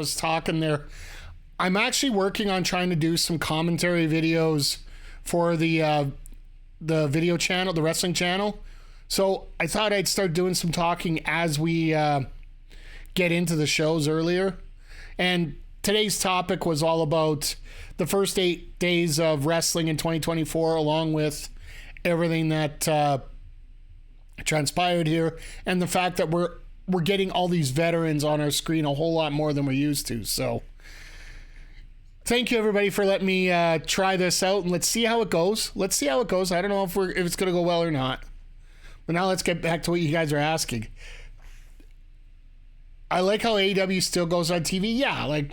was talking there, I'm actually working on trying to do some commentary videos for the video channel, the wrestling channel. So I thought I'd start doing some talking as we get into the shows earlier. And today's topic was all about the first 8 days of wrestling in 2024, along with everything that transpired here, and the fact that we're getting all these veterans on our screen a whole lot more than we're used to. So thank you, everybody, for letting me try this out, and let's see how it goes. I don't know if it's going to go well or not. But now let's get back to what you guys are asking. I like how AEW still goes on TV. Yeah, like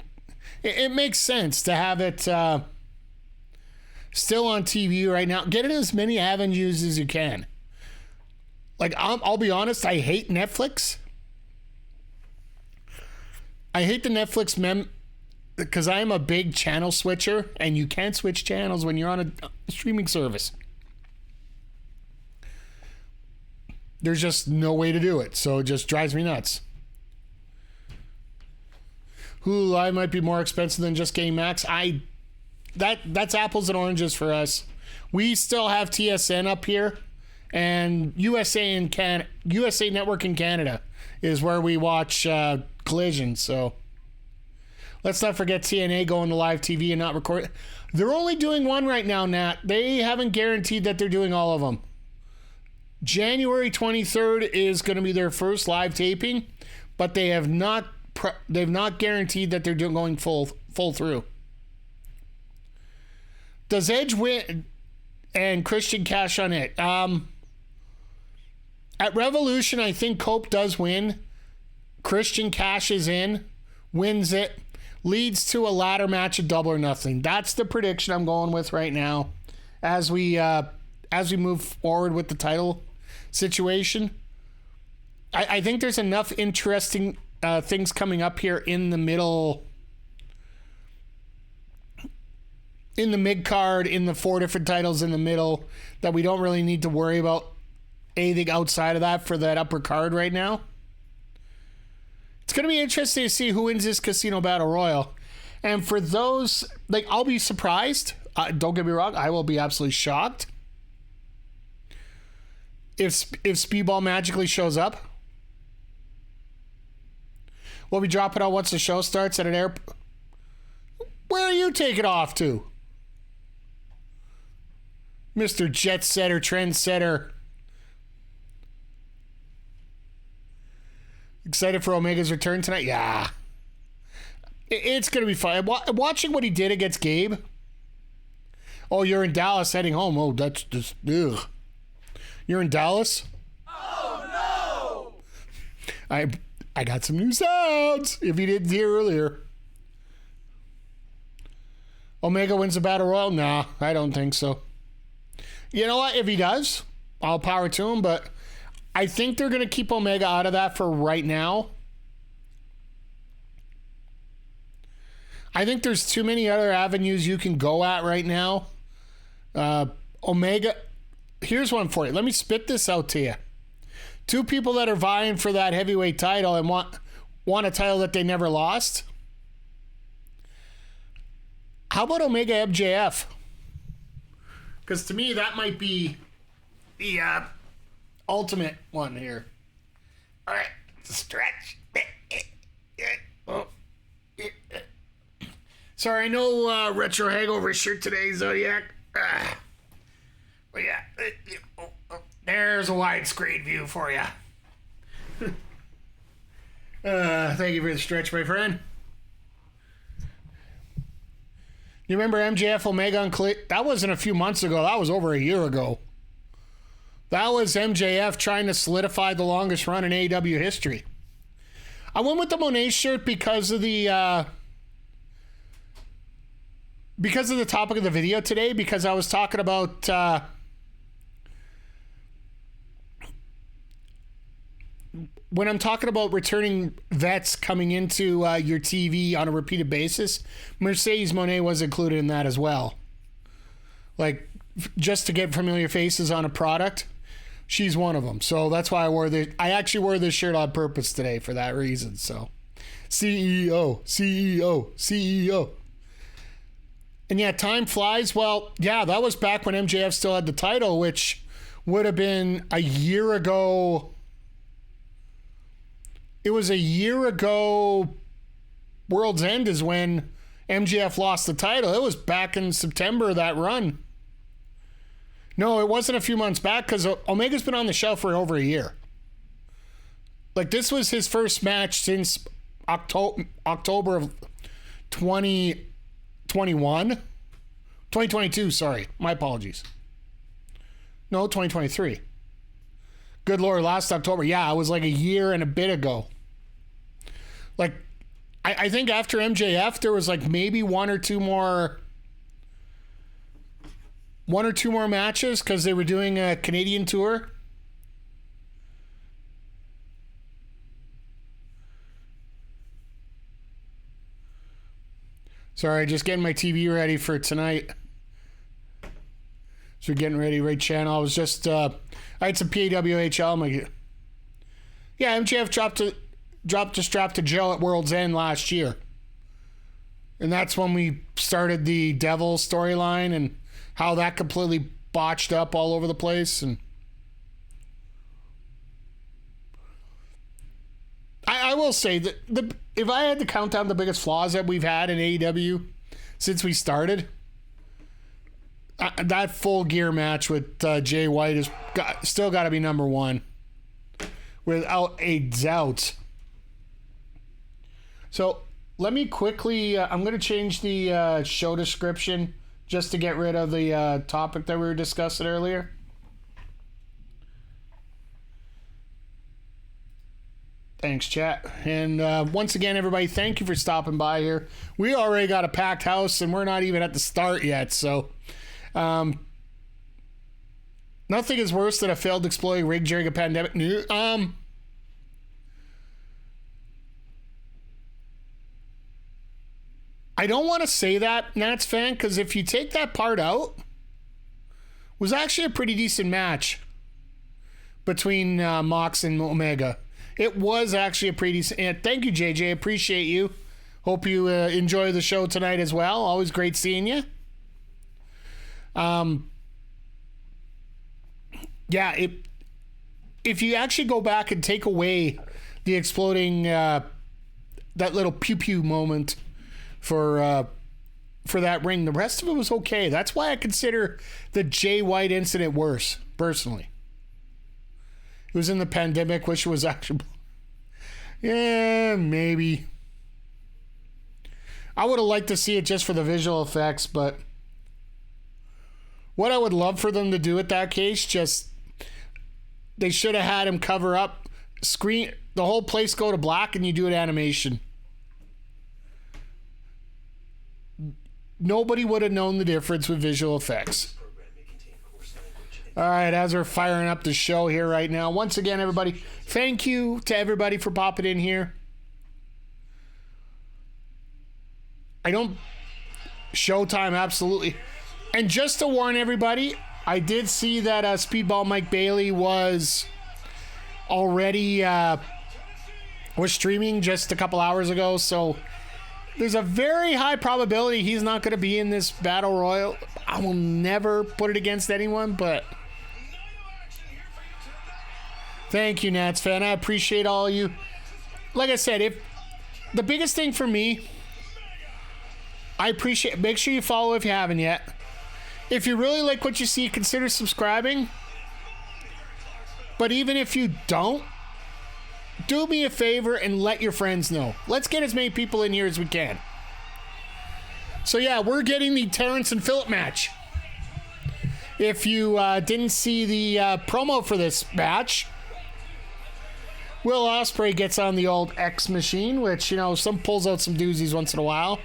it makes sense to have it still on TV right now. Get it as many avenues as you can. Like, I'll be honest, I hate Netflix. I hate the Netflix because I am a big channel switcher, and you can't switch channels when you're on a streaming service. There's just no way to do it, so it just drives me nuts. Hulu Live might be more expensive than just getting Max. That's apples and oranges for us. We still have TSN up here, and USA Network in Canada is where we watch Collision. So let's not forget TNA going to live TV and not record. They're only doing one right now, Nat. They haven't guaranteed that they're doing all of them. January 23rd is going to be their first live taping, but they have not guaranteed that they're going full through. Does Edge win and Christian cash on it? At Revolution, I think Cope does win. Christian cashes in, wins it, leads to a ladder match of Double or Nothing. That's the prediction I'm going with right now as we move forward with the title situation. I think there's enough interesting things coming up here in the middle, in the mid card, in the 4 different titles in the middle, that we don't really need to worry about anything outside of that for that upper card right now. It's going to be interesting to see who wins this Casino Battle Royal. And for those, like, I'll be surprised. Don't get me wrong, I will be absolutely shocked if Speedball magically shows up. We'll be dropping out once the show starts at an airport. Where are you taking off to? Mr. Jet Setter, Trendsetter. Excited for Omega's return tonight? Yeah. It's going to be fun. Watching what he did against Gabe. Oh, you're in Dallas heading home. Oh, that's just... Ugh. You're in Dallas? Oh, no! I got some new sounds, if you didn't hear earlier. Omega wins the Battle Royal? Nah, I don't think so. You know what? If he does, all power to him, but I think they're going to keep Omega out of that for right now. I think there's too many other avenues you can go at right now. Omega, here's one for you. Let me spit this out to you. 2 people that are vying for that heavyweight title and want a title that they never lost. How about Omega MJF? Because to me, that might be the ultimate one here. All right, stretch. Sorry, no retro hangover shirt today, Zodiac. But yeah, there's a widescreen view for you. Thank you for the stretch, my friend. You remember MJF Omega on that wasn't a few months ago. That was over a year ago. That was MJF trying to solidify the longest run in AEW history. I went with the Monet shirt because of the topic of the video today, because I was talking about when I'm talking about returning vets coming into your TV on a repeated basis, Mercedes Moné was included in that as well. Like, just to get familiar faces on a product, she's one of them. So that's why I actually wore this shirt on purpose today for that reason. So CEO, CEO, CEO. And yeah, time flies. Well, yeah, that was back when MJF still had the title, which would have been a year ago. It was a year ago. World's End is when MJF lost the title. It was back in September of that run. No, it wasn't a few months back because Omega's been on the shelf for over a year. Like, this was his first match since October of 2022, sorry. My apologies. No, 2023. Good Lord, last October. Yeah, it was like a year and a bit ago. Like, I think after MJF, there was like maybe one or two more matches because they were doing a Canadian tour. Sorry, just getting my TV ready for tonight. So we're getting ready, right channel. I was just, I had some PAWHL. I'm like, yeah, MJF dropped a strap to Joe at World's End last year. And that's when we started the Devil storyline and how that completely botched up all over the place. And I will say that if I had to count down the biggest flaws that we've had in AEW since we started, that Full Gear match with Jay White is still got to be number one, without a doubt. So let me quickly, I'm going to change the show description just to get rid of the topic that we were discussing earlier. Thanks, chat. And once again, everybody, thank you for stopping by here. We already got a packed house, and we're not even at the start yet. So nothing is worse than a failed exploiting rig during a pandemic. I don't want to say that, Nats fan, because if you take that part out, it was actually a pretty decent match between Mox and Omega. It was actually a pretty decent. And thank you, JJ. Appreciate you. Hope you enjoy the show tonight as well. Always great seeing you. Yeah, if you actually go back and take away the exploding that little pew pew moment for that ring, the rest of it was okay. That's why I consider the Jay White incident worse, personally. It was in the pandemic, which was actually, yeah, maybe. I would have liked to see it just for the visual effects, but what I would love for them to do at that case, just they should have had him cover up, screen the whole place, go to black, and you do an animation. Nobody would have known the difference with visual effects. All right, as we're firing up the show here right now, once again, everybody, thank you to everybody for popping in here. Showtime, absolutely. And just to warn everybody, I did see that Speedball Mike Bailey was already was streaming just a couple hours ago, so there's a very high probability he's not going to be in this Battle Royal. I will never put it against anyone, but thank you, Nats fan. I appreciate all of you. Like I said, if the biggest thing for me, I appreciate, make sure you follow if you haven't yet. If you really like what you see, consider subscribing. But even if you don't, do me a favor and let your friends know. Let's get as many people in here as we can. So yeah, we're getting the Terrence and Phillip match. If you didn't see the promo for this match, Will Ospreay gets on the old X machine, which, you know, pulls out some doozies once in a while.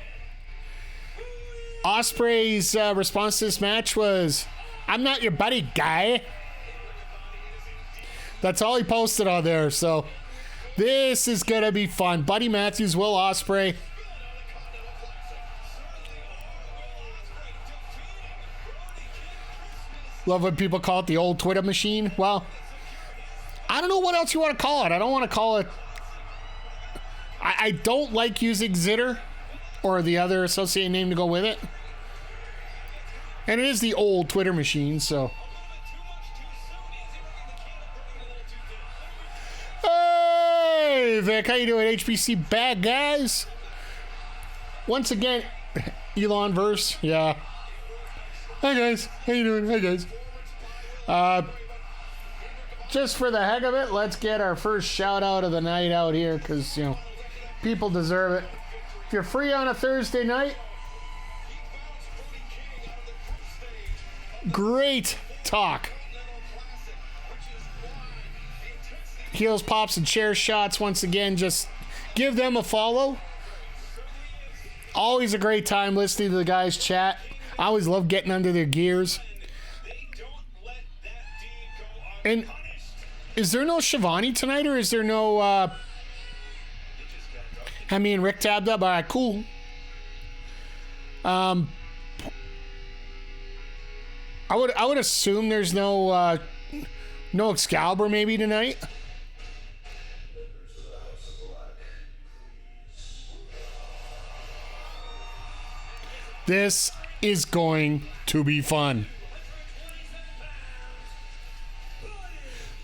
Ospreay's response to this match was, "I'm not your buddy, guy." That's all he posted on there, so this is going to be fun. Buddy Matthews, Will Ospreay. Love when people call it the old Twitter machine. Well, I don't know what else you want to call it. I don't want to call it... I I don't like using Zitter or the other associated name to go with it. And it is the old Twitter machine, so. Hey, Vic, how you doing? HBC bad guys. Once again, Elon verse, yeah. Hi guys, how you doing? Hi guys. Just for the heck of it, let's get our first shout out of the night out here, because people deserve it. If you're free on a Thursday night, great talk. Heels, pops, and chair shots. Once again, just give them a follow. Always a great time listening to the guys chat. I always love getting under their gears. And is there no Shivani tonight, or is there no Hemi and Rick tabbed up? All right, cool. I would assume there's no Excalibur maybe tonight. This is going to be fun.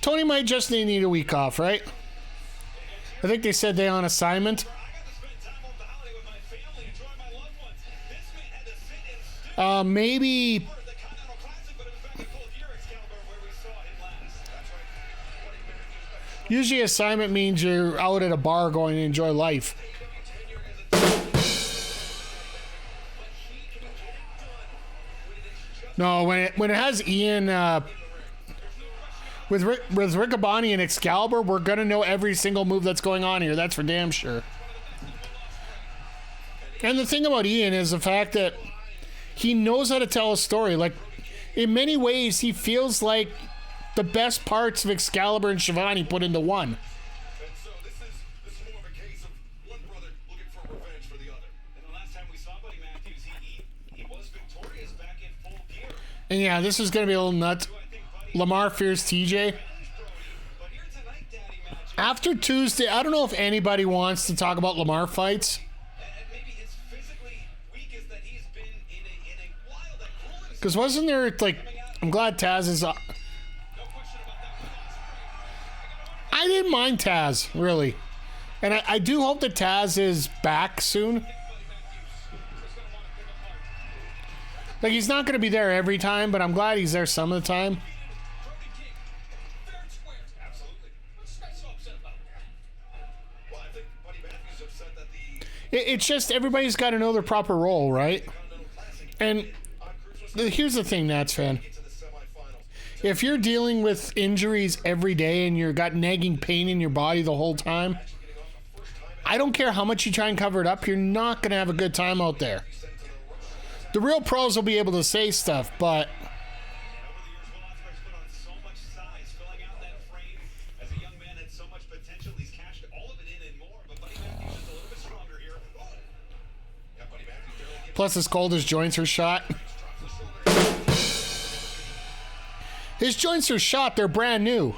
Tony might just need a week off, right? I think they said they're on assignment. Maybe. Usually assignment means you're out at a bar going to enjoy life. No, when it has Ian with Riccaboni and Excalibur, we're gonna know every single move that's going on here. That's for damn sure. And the thing about Ian is the fact that he knows how to tell a story. Like, in many ways, he feels like the best parts of Excalibur and Shivani put into one. And yeah, this is going to be a little nuts. Lamar fears TJ. After Tuesday, I don't know if anybody wants to talk about Lamar fights. Because wasn't there, like, I'm glad Taz is... I didn't mind Taz, really. And I do hope that Taz is back soon. Like, he's not going to be there every time, but I'm glad he's there some of the time. It's just everybody's got to know their proper role, right? And here's the thing, Nats fan. If you're dealing with injuries every day and you've got nagging pain in your body the whole time, I don't care how much you try and cover it up, you're not going to have a good time out there. The real pros will be able to say stuff, but plus as cold as joints are shot. His joints are shot, they're brand new.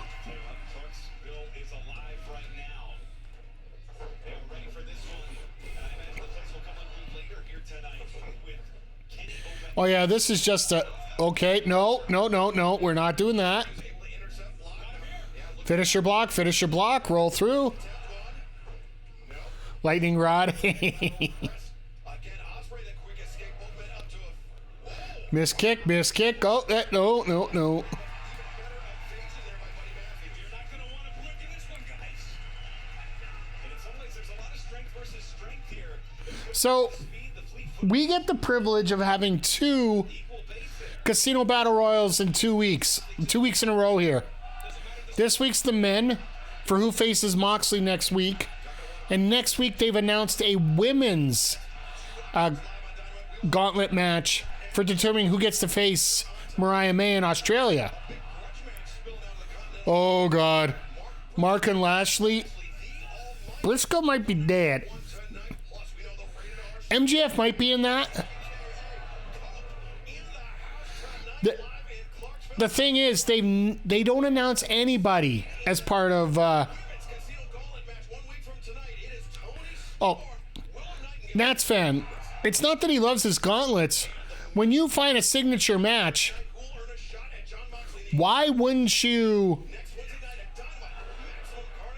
Oh yeah, this is just a... Okay, no, we're not doing that. Finish your block, roll through. Lightning rod. Miss kick. Oh, no. So... we get the privilege of having 2 Casino Battle Royals in 2 weeks. 2 weeks in a row here. This week's the men for who faces Moxley next week. And next week they've announced a women's gauntlet match for determining who gets to face Mariah May in Australia. Oh, God. Mark and Lashley. Briscoe might be dead. MGF might be in that. The thing is, they don't announce anybody as part of... Oh, Nats fan. It's not that he loves his gauntlets. When you find a signature match, why wouldn't you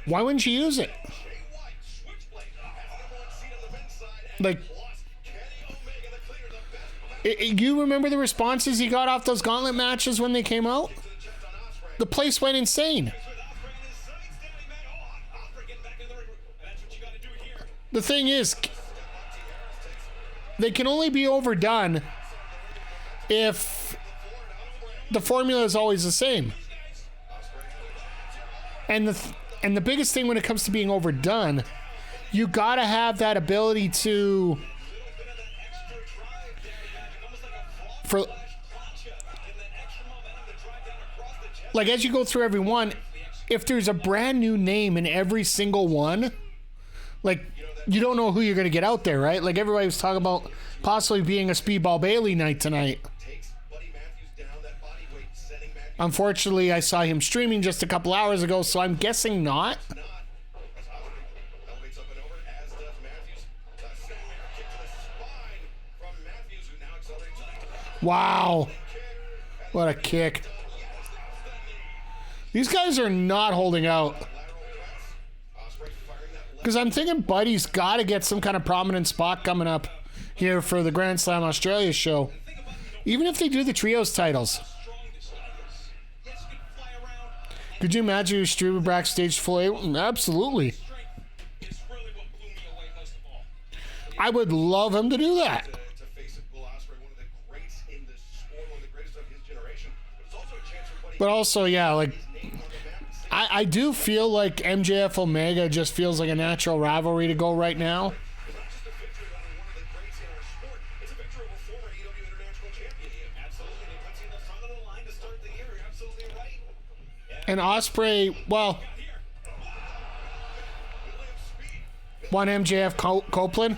use it? Like, you remember the responses he got off those gauntlet matches when they came out? The place went insane. The thing is, they can only be overdone if the formula is always the same. And the biggest thing when it comes to being overdone, you gotta have that ability to like, as you go through every one, if there's a brand new name in every single one, like, you don't know who you're going to get out there, right? Like, everybody was talking about possibly being a Speedball Bailey night tonight. Unfortunately, I saw him streaming just a couple hours ago, so I'm guessing not. Wow. What a kick. These guys are not holding out. Because I'm thinking Buddy's got to get some kind of prominent spot coming up here for the Grand Slam Australia show. Even if they do the trios titles. Could you imagine your streamer backstage full A? Absolutely. I would love him to do that. But also, yeah, like, I do feel like MJF Omega just feels like a natural rivalry to go right now. And Ospreay, well, one MJF Copeland.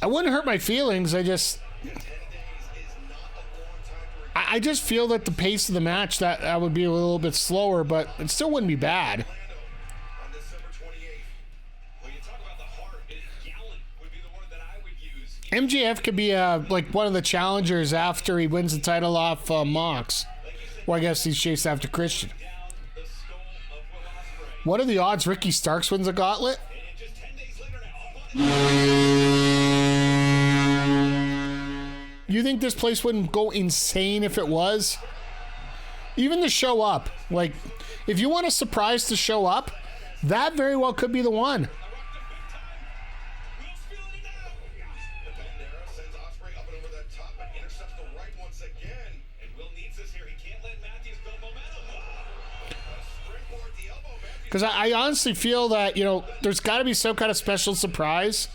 I wouldn't hurt my feelings. I just feel that the pace of the match that would be a little bit slower, but it still wouldn't be bad. MJF could be like one of the challengers after he wins the title off Mox. Well, I guess he's chased after Christian. What are the odds Ricky Starks wins a gauntlet? You think this place wouldn't go insane if it was? Even to show up. Like, if you want a surprise to show up, that very well could be the one. Because I honestly feel that, you know, there's got to be some kind of special surprise.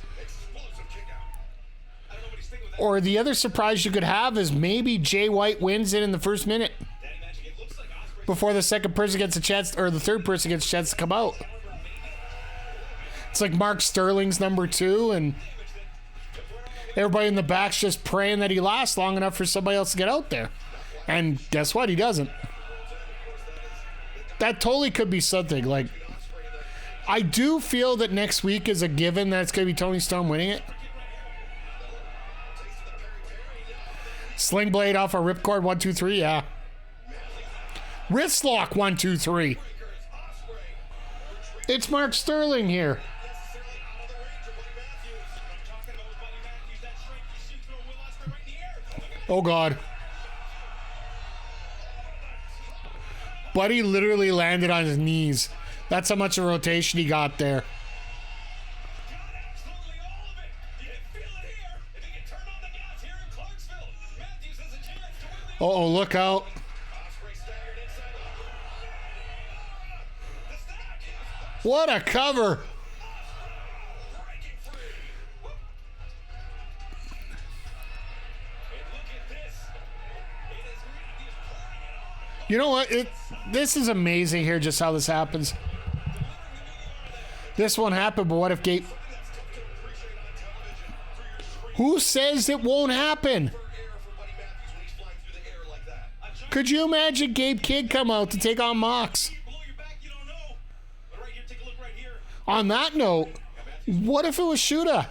Or the other surprise you could have is maybe Jay White wins it in the first minute before the second person gets a chance, or the third person gets a chance to come out. It's like Mark Sterling's number 2, and everybody in the back's just praying that he lasts long enough for somebody else to get out there. And guess what? He doesn't. That totally could be something. Like, I do feel that next week is a given that it's going to be Toni Storm winning it. Sling blade off a ripcord, 1, 2, 3, yeah. Wrist lock, 1, 2, 3. It's Mark Sterling here. Oh, God. Buddy literally landed on his knees. That's how much of a rotation he got there. Uh-oh, look out. What a cover. You know what? This is amazing here, just how this happens. This won't happen, but what if Gate... Who says it won't happen? Could you imagine Gabe Kidd come out to take on Mox? On that note, what if it was Shota?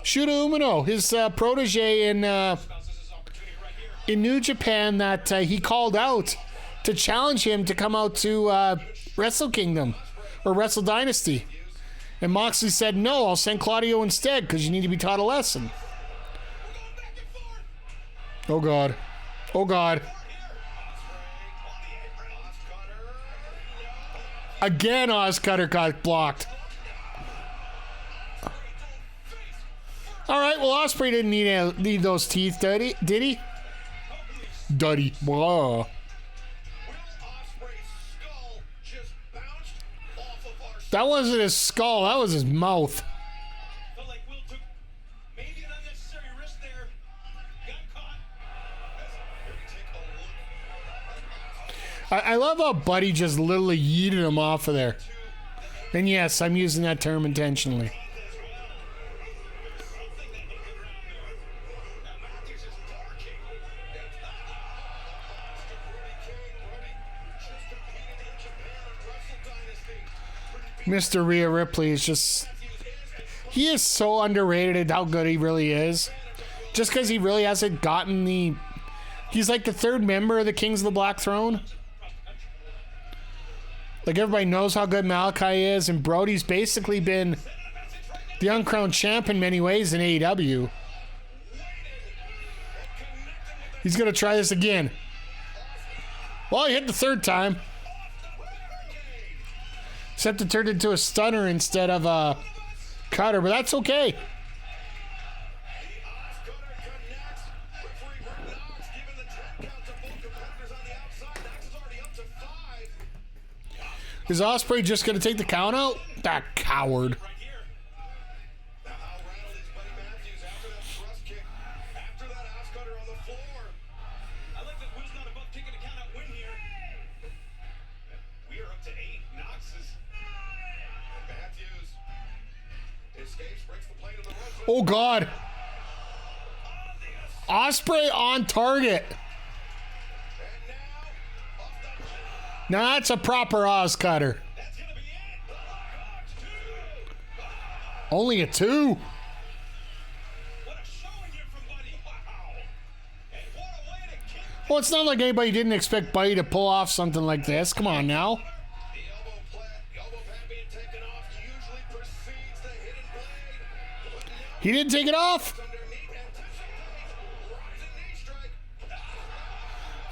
Shota Umino, his protege in New Japan that he called out to challenge him to come out to Wrestle Kingdom or Wrestle Dynasty. And Moxley said, no, I'll send Claudio instead because you need to be taught a lesson. Oh, God. Oh, God. Again, Oscutter got blocked. All right, well, Ospreay didn't need those teeth, did he? Duddy. Blah. That wasn't his skull. That was his mouth. I love how Buddy just literally yeeted him off of there. And yes, I'm using that term intentionally. Mr. Rhea Ripley is just... He is so underrated at how good he really is. Just because he really hasn't gotten the... He's like the third member of the Kings of the Black Throne. Like, everybody knows how good Malachi is, and Brody's basically been the uncrowned champ in many ways in AEW. He's going to try this again. Well, he hit the third time. Except it turned into a stunner instead of a cutter, but that's okay. Is Ospreay just going to take the count out? That coward. Oh, God. Ospreay on target. Now that's a proper Oz cutter. Only a 2. Well, it's not like anybody didn't expect Buddy to pull off something like this. Come on now. He didn't take it off.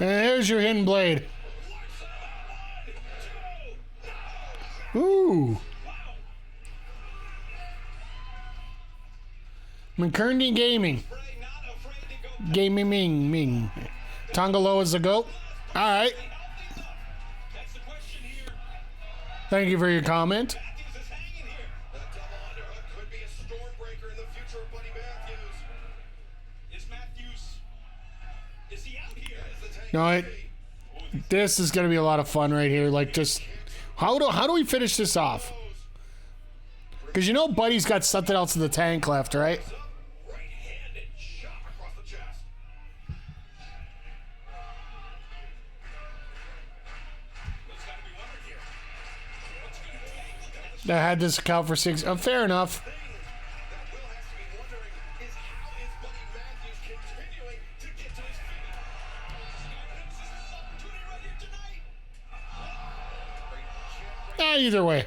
And there's your hidden blade. Ooh. McKerney Gaming. Gaming. Tongalo is the GOAT. All right. Thank you for your comment. No, this is going to be a lot of fun right here. Like, just how do we finish this off? Because you know Buddy's got something else in the tank left, right? I had this account for 6. Fair enough. Either way.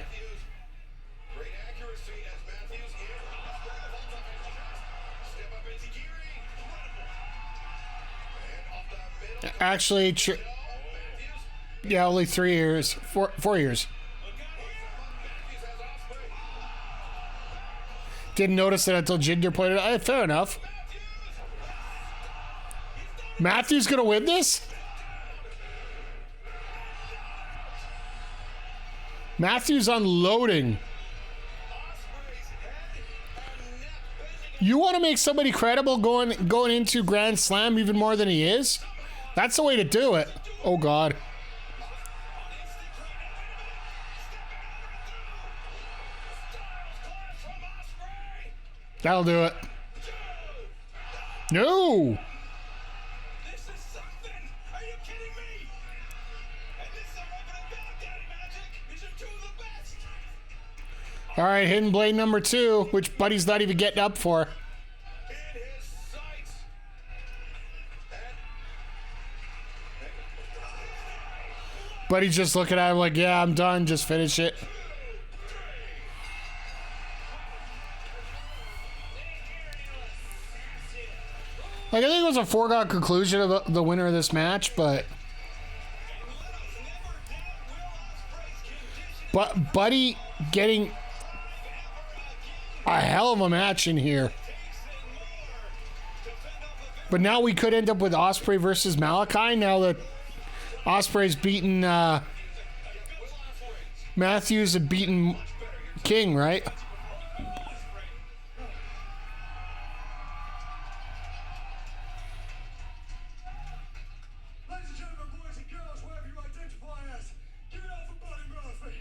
Actually, yeah, only 3 years. 4 years. Didn't notice it until Jinder pointed it out. Fair enough. Matthews gonna win this? Matthews unloading. You want to make somebody credible going into Grand Slam even more than he is? That's the way to do it. Oh, God. That'll do it. No. All right, Hidden Blade number 2, which Buddy's not even getting up for. Buddy's just looking at him like, yeah, I'm done. Just finish it. Like, I think it was a foregone conclusion of the winner of this match, but Buddy getting a hell of a match in here. But now we could end up with Ospreay versus Malachi now that Ospreay's beaten Matthews and beaten King, right? Ladies and gentlemen, boys and girls, wherever you identify as, give it up for Buddy Murphy.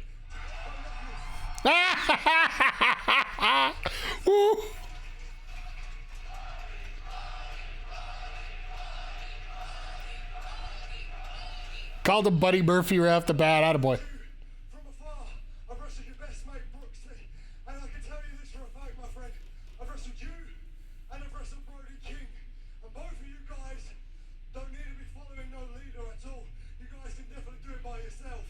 Woo. Called him Buddy Murphy right off the bat. Attaboy. From afar, I've wrestled your best mate, Brooksy. And I can tell you this for a fact, my friend. I've wrestled you, and I've wrestled Brody King. And both of you guys don't need to be following no leader at all. You guys can definitely do it by yourself.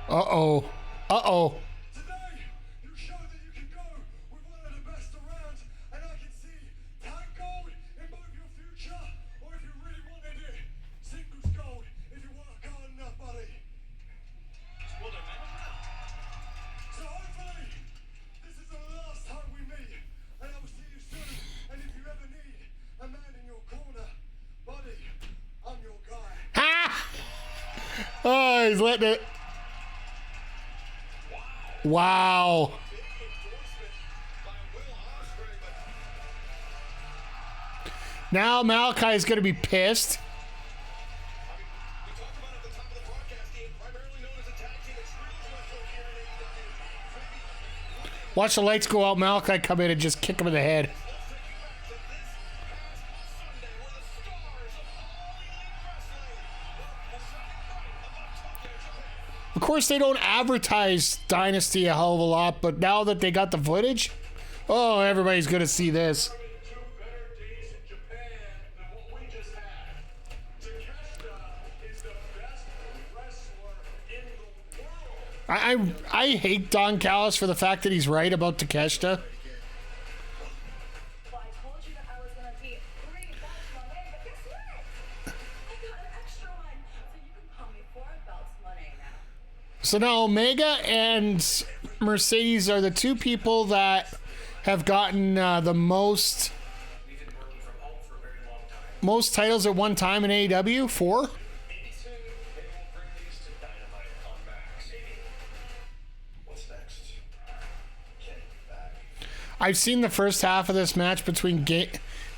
Uh-oh. Uh-oh. Today, you showed that you can go with one of the best around, and I can see tag gold in both your future, or if you really wanted it, singles gold if you work hard enough, buddy. So hopefully, this is the last time we meet, and I will see you soon. And if you ever need a man in your corner, buddy, I'm your guy. Ha! Oh, he's letting it. Wow. Now Malachi is going to be pissed. Watch the lights go out. Malachi come in and just kick him in the head. Of course, they don't advertise Dynasty a hell of a lot, but now that they got the footage, oh, everybody's going to see this. Two better days in Japan than what we just had. Takeshita is the best wrestler in the world. I hate Don Callis for the fact that he's right about Takeshita. Well, I told you that I was gonna be 3 belts Monet, but guess what? I got an extra one, so you can call me 4 belts Monet now. So now Omega and Mercedes are the two people that have gotten the most titles at one time in AEW. 4? Maybe soon they will bring these to Dynamite on Max. What's next? Kenny back. I've seen the first half of this match between Gabe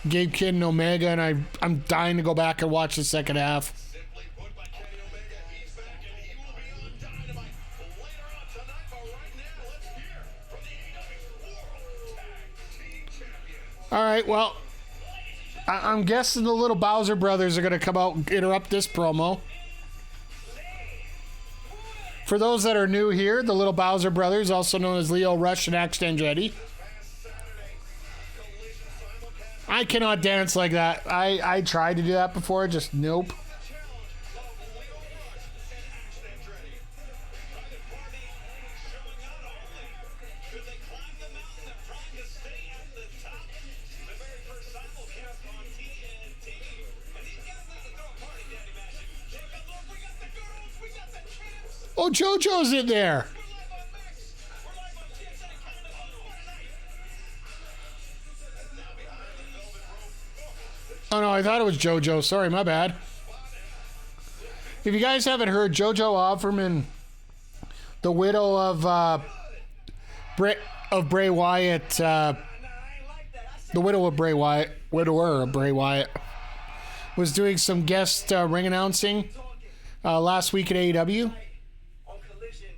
Kidd and Omega, and I'm dying to go back and watch the second half. Simply put by Kenny Omega, he's back and he will be on Dynamite later on tonight. But right now, let's hear from the AEW World Tag Team Champions. All right, well, I'm guessing the little Bowser brothers are going to come out and interrupt this promo. For those that are new here, the little Bowser brothers, also known as Leo Rush and Axe Andretti. I cannot dance like that. I tried to do that before, just nope. Oh, JoJo's in there. Oh, no, I thought it was JoJo. Sorry, my bad. If you guys haven't heard, JoJo Offerman, the widow of Bray Wyatt, the widow of Bray Wyatt, widower of Bray Wyatt, was doing some guest ring announcing last week at AEW. On Collision,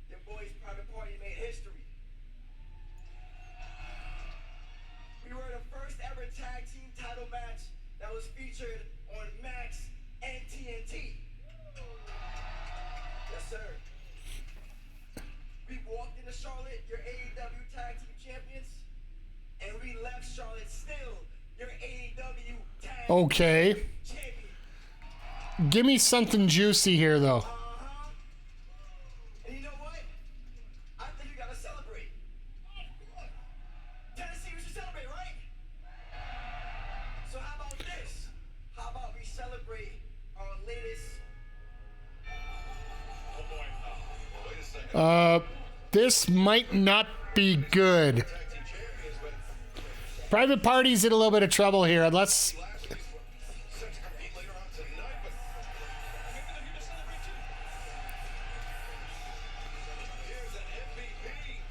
your boys' private party made history. We were the first ever tag team title match that was featured on Max and TNT. Yes, sir. We walked in the Charlotte your AEW Tag Team Champions, and we left Charlotte still your AEW Tag Okay. Team Champion. Give me something juicy here, though. And you know what? I think you gotta celebrate. Tennessee, we should celebrate, right? So how about this? How about we celebrate our latest? Oh boy. Wait a second. This might not be good. Tag team champions, but Private Party's in a little bit of trouble here. Let's. Lashley's set to compete later on tonight, but maybe they're here to celebrate too. Here's an MVP.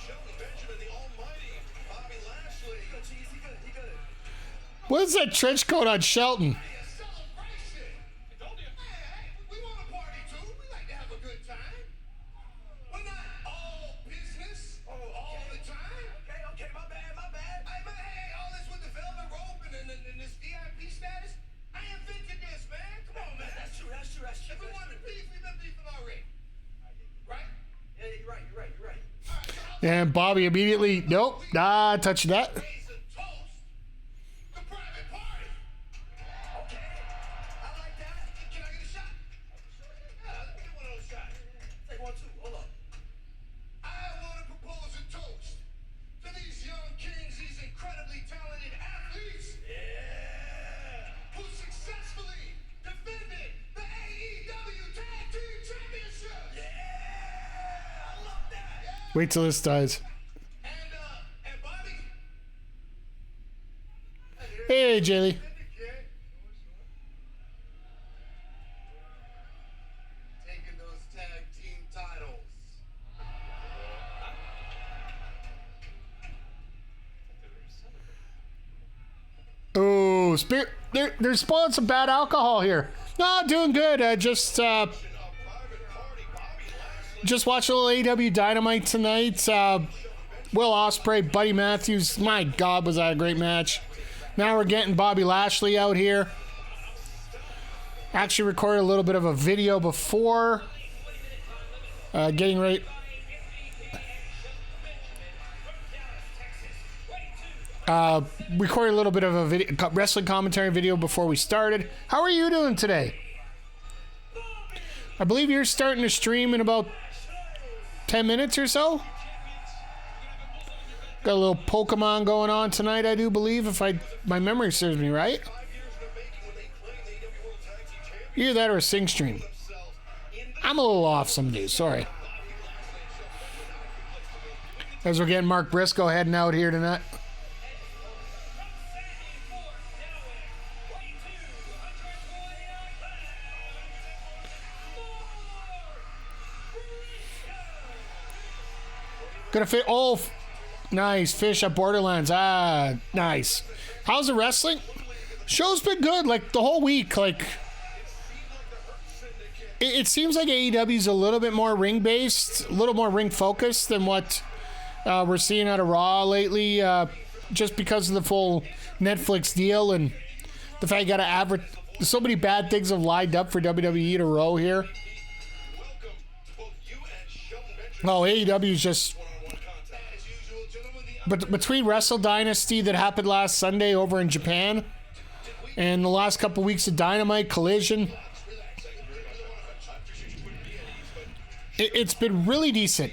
Shelton Benjamin, the almighty Bobby Lashley. Jeez, he good. What is that trench coat on Shelton? A celebration. I told you. Hey, we want to party too. We like to have a good time. We're not all business all the time. Okay, my bad. Hey, man, hey, all this with the velvet rope and this VIP status. I invented this, man. Come on, man. That's true. If we wanted to beef, we've been beefing already. Right? Yeah, you're right. All right, so how And Bobby immediately, nope, nah, touch that. raise a toast to private party? Okay, I like that. Can I get a shot? Yeah, let me get one of those shots. Take one, two. Hold up. I want to propose a toast to these young kings, these incredibly talented athletes. Who successfully defended the AEW Tag Team Championship. I love that. Wait till this dies. And Bobby. Hey, Jaylee. Taking those tag team titles. Oh, Spirit, they're spilling some bad alcohol here. No, doing good. Just A private party, Bobby Lashley. just watched a little AEW Dynamite tonight. Will Ospreay, Buddy Matthews. My God, was that a great match. Now we're getting Bobby Lashley out here. Actually recorded a little bit of a video before getting ready. Recorded a little bit of a video, wrestling commentary video before we started. How are you doing today? I believe you're starting to stream in about 10 minutes or so. Got a little Pokemon going on tonight, I do believe, if my memory serves me right. 5 years in the making when they claimed the AEW World Tag Team Championship Either that or a sing stream. themselves in the I'm a little off some days, sorry. As we're getting Mark Briscoe heading out here tonight. Gonna fit. Oh, nice fish at Borderlands. Ah, nice. How's the wrestling? Show's been good. Like the whole week. Like it seems like AEW's a little bit more ring based, a little more ring focused than what we're seeing out of Raw lately. Just because of the full Netflix deal and the fact you got to average. So many bad things have lined up for WWE in a row here. welcome to both you and Shelton Benjamin. Oh, AEW's just. One-on-one contact. As usual, gentlemen, the But between Wrestle Dynasty that happened last Sunday over in Japan and the last couple weeks of Dynamite Collision, it's been really decent.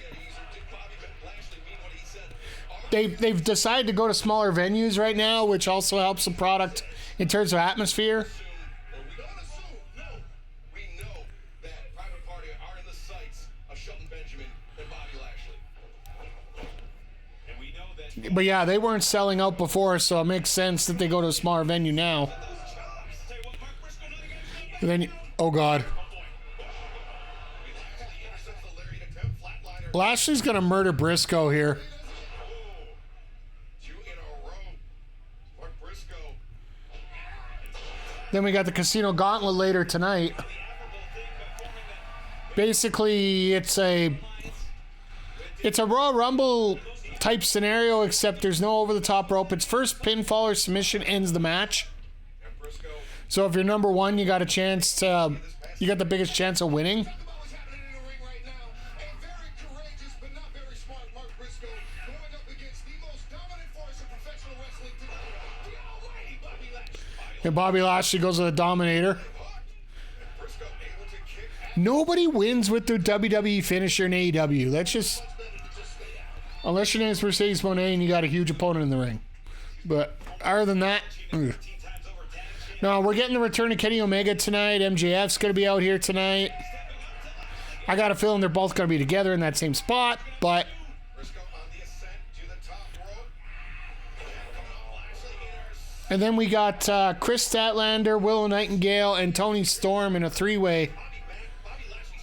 They've decided to go to smaller venues right now, which also helps the product in terms of atmosphere. we don't assume, no. We know that Private Party are in the sights of Shelton Benjamin and Bobby Lashley. And we know that But yeah, they weren't selling out before, so it makes sense that they go to a smaller venue now. Say what Mark Briscoe did again. And then, oh God, He intercepts the lariat attempt, flatliner. Lashley's gonna murder Briscoe here. Two in a row. Mark Briscoe. Then we got the Casino Gauntlet later tonight. Basically, it's a Royal Rumble type scenario, except there's no over the top rope. It's first pinfall or submission ends the match. And Briscoe. So if you're number one, you got a chance to, you got the biggest chance of winning. Think about what's happening in the ring right now. A very courageous but not very smart And Bobby Lashley goes to the Dominator. Briscoe able to kick out. Nobody wins with their WWE finisher in AEW. That's just... Unless your name is Mercedes Moné and you got a huge opponent in the ring. But other than that... ugh. No, we're getting the return of Kenny Omega tonight. MJF's going to be out here tonight. I got a feeling they're both going to be together in that same spot, but... Briscoe on the ascent to the top rope. Coming on Lashley enters. And then we got Kris Statlander, Willow Nightengale, and Toni Storm in a three-way.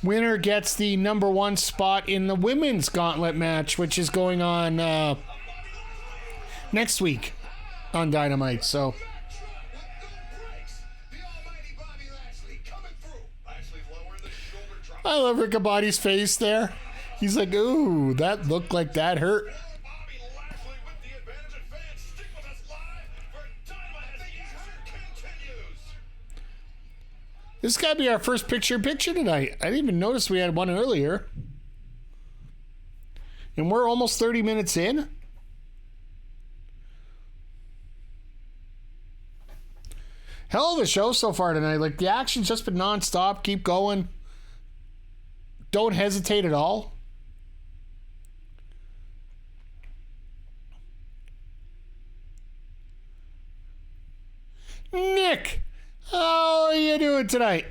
Winner gets the number one spot in the women's gauntlet match, which is going on next week on Dynamite. So... The almighty Bobby Lashley coming through. Lashley lowering the shoulder drop. I love Rickabody's face there. He's like, ooh, that looked like that hurt. Bobby Lashley with the advantage and fans stick with us live for Dynamite as the action continues. This got to be our first picture-in-picture tonight. I didn't even notice we had one earlier. And we're almost 30 minutes in. Hell of a show so far tonight. Like, the action's just been nonstop. Keep going. Don't hesitate at all. Nick, how are you doing tonight?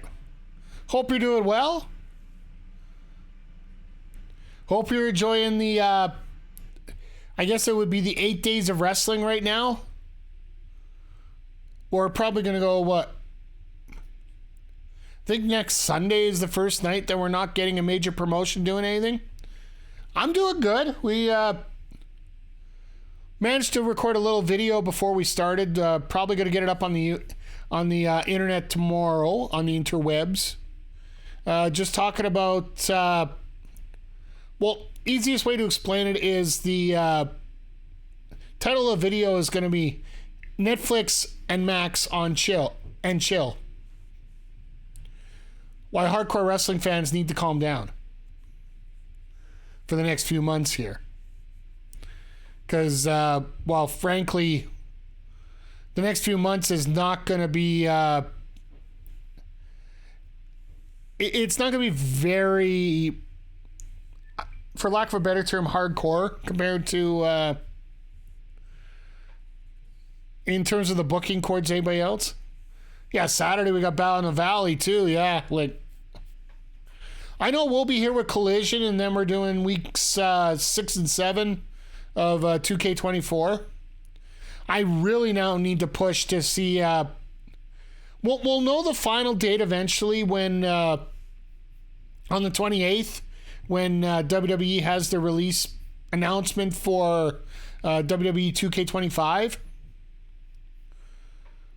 Hope you're doing well. Hope you're enjoying the, I guess it would be the 8 days of wrestling right now. We're probably going to go, what? I think next Sunday is the first night that we're not getting a major promotion doing anything. I'm doing good. We managed to record a little video before we started. Probably going to get it up on the internet tomorrow on the interwebs. Just talking about, well, easiest way to explain it is the title of the video is going to be Netflix and Max on Chill. Why hardcore wrestling fans need to calm down for the next few months here. Because, well, frankly, the next few months is not going to be... it's not going to be very, for lack of a better term, hardcore compared to... in terms of the booking towards anybody else. Yeah, Saturday we got Battle in the Valley too. Yeah, like I know we'll be here with Collision, and then we're doing weeks 6 and 7 of 2K24. I really now need to push to see. We'll know the final date eventually when on the 28th when WWE has the release announcement for WWE 2K25.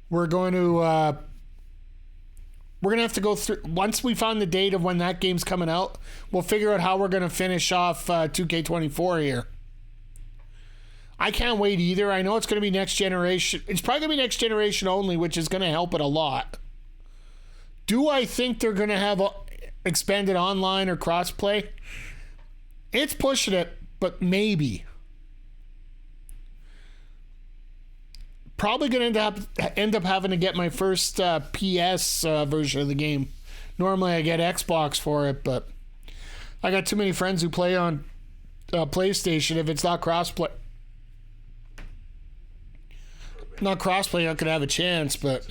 We're going to have to go through, once we find the date of when that game's coming out, we'll figure out how we're going to finish off 2K24 here. I can't wait either. I know it's going to be next generation. It's probably going to be next generation only, which is going to help it a lot. Do I think they're going to have expanded online or crossplay? It's pushing it, but maybe. Probably going to end up having to get my first PS version of the game. Normally I get Xbox for it, but I got too many friends who play on PlayStation. If it's not crossplay, I could have a chance, but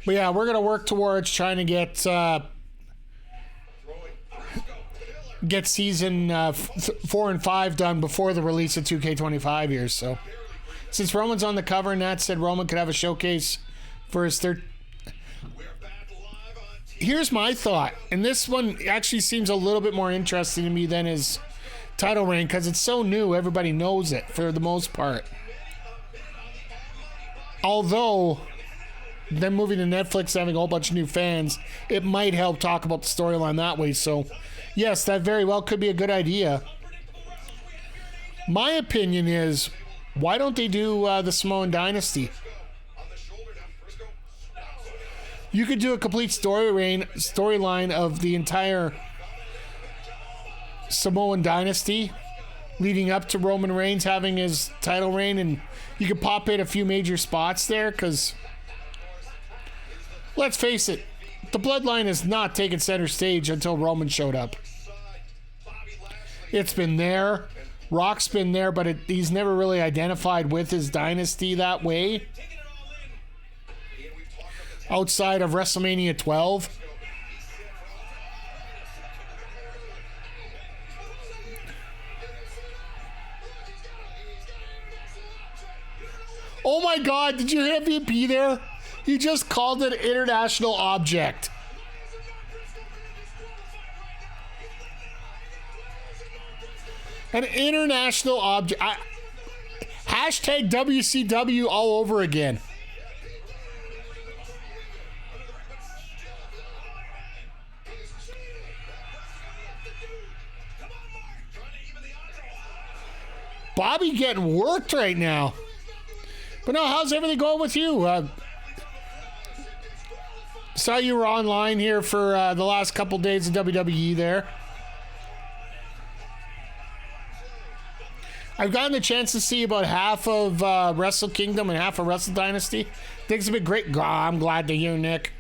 yeah, we're gonna work towards trying to get season 4 and 5 done before the release of 2K25 here. So since Roman's on the cover and Nat said Roman could have a showcase for his third. Here's my thought, and this one actually seems a little bit more interesting to me than his title reign because it's so new, everybody knows it for the most part. Although them moving to Netflix, having a whole bunch of new fans, it might help talk about the storyline that way. So yes, that very well could be a good idea. My opinion is, why don't they do the Samoan Dynasty? You could do a complete storyline of the entire Samoan Dynasty leading up to Roman Reigns having his title reign, and you could pop in a few major spots there because, let's face it, the Bloodline has not taken center stage until Roman showed up. It's been there. Rock's been there, but he's never really identified with his dynasty that way. Outside of WrestleMania 12. Oh my God, did you hear MVP there? He just called it international object. An international object. Hashtag WCW all over again. Bobby getting worked right now. But no, how's everything going with you? Saw you were online here for the last couple days of WWE there. I've gotten the chance to see about half of Wrestle Kingdom and half of Wrestle Dynasty. Things have been great. I'm glad to hear, Nick.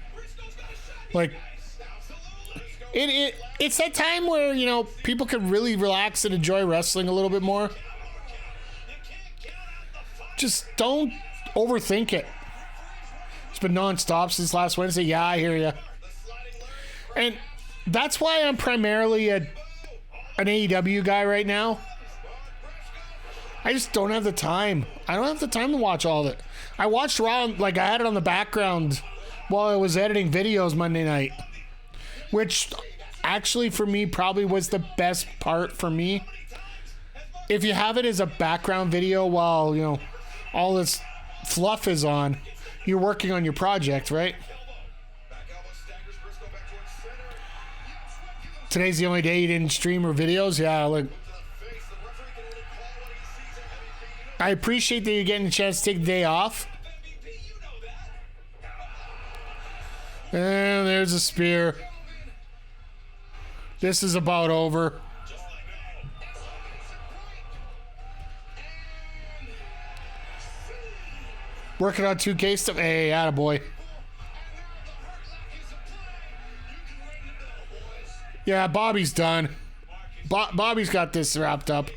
Like, it's that time where, you know, people can really relax and enjoy wrestling a little bit more. Just don't overthink it. It's been non-stop since last Wednesday. Yeah, I hear you. And that's why I'm primarily an AEW guy right now. I just don't have the time. I don't have the time to watch all of it. I watched Raw, like I had it on the background while I was editing videos Monday night. Which actually for me probably was the best part for me. If you have it as a background video while, you know, all this fluff is on, you're working on your project, right? Today's the only day you didn't stream or videos. Yeah, like, I appreciate that you're getting a chance to take the day off. And there's a spear. This is about over. Working on 2K stuff. Hey, attaboy. Yeah, Bobby's done. Bobby's got this wrapped up.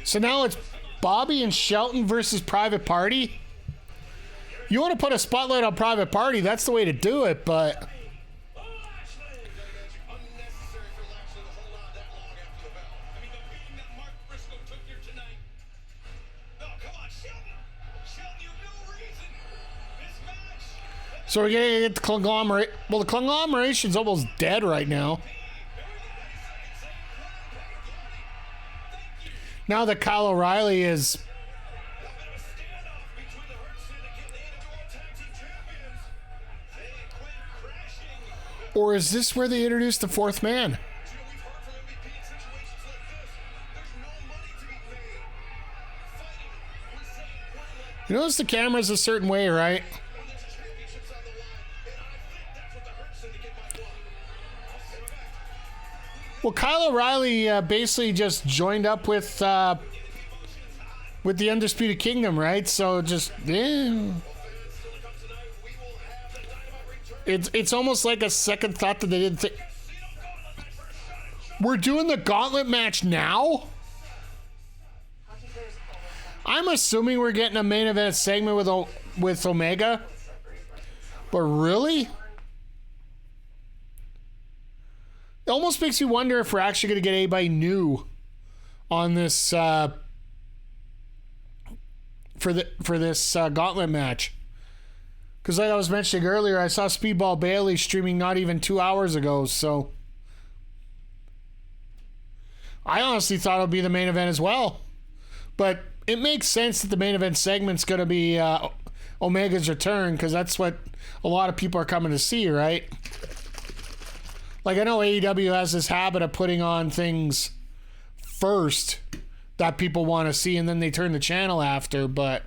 So now it's Bobby and Shelton versus Private Party. You want to put a spotlight on Private Party, that's the way to do it, but... So we're gonna get the conglomerate. Well, the conglomeration's almost dead right now. Now that Kyle O'Reilly is... Or is this where they introduced the fourth man? You notice the camera's a certain way, right? Well, Kyle O'Reilly basically just joined up with the Undisputed Kingdom, right? So just, it's almost like a second thought that they didn't think. We're doing the gauntlet match now? I'm assuming we're getting a main event segment with Omega. But really? It almost makes you wonder if we're actually going to get anybody new on this for this gauntlet match. Because like I was mentioning earlier, I saw Speedball Bailey streaming not even 2 hours ago, so I honestly thought it would be the main event as well. But it makes sense that the main event segment's going to be Omega's return, because that's what a lot of people are coming to see, right? Like, I know AEW has this habit of putting on things first that people want to see, and then they turn the channel after, but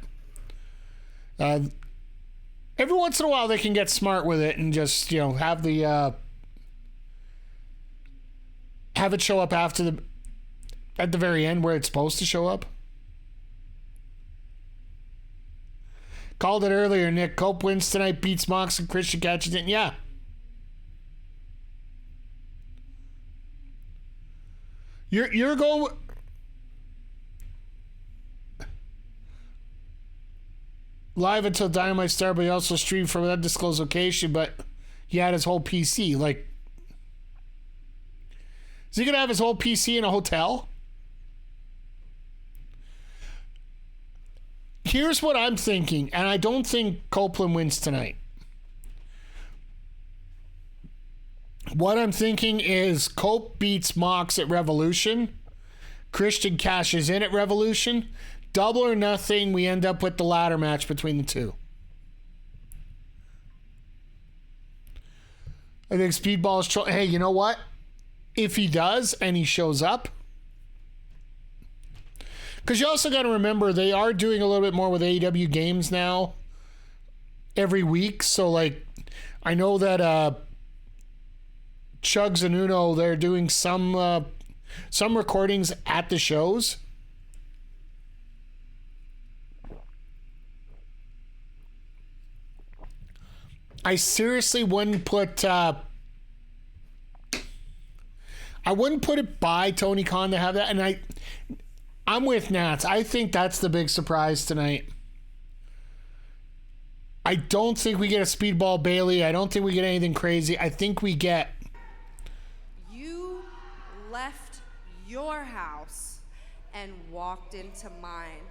Every once in a while, they can get smart with it and just, have the have it show up at the very end where it's supposed to show up. Called it earlier, Nick. Cope wins tonight, beats Mox and Christian catches it. Yeah. You're going live until Dynamite started, but he also streamed from an undisclosed location, but he had his whole PC. Like, is he going to have his whole PC in a hotel? Here's what I'm thinking, and I don't think Copeland wins tonight. What I'm thinking is Cope beats Mox at Revolution. Christian cashes in at Revolution. Double or nothing, we end up with the ladder match between the two. I think Speedball is... Hey, you know what? If he does and he shows up... Because you also got to remember, they are doing a little bit more with AEW games now. Every week. So, like, I know that Chugs and Uno, they're doing some recordings at the shows. I seriously wouldn't put... I wouldn't put it by Tony Khan to have that. And I'm with Nats. I think that's the big surprise tonight. I don't think we get a Speedball Bailey. I don't think we get anything crazy. I think we get... You left your house and walked into mine.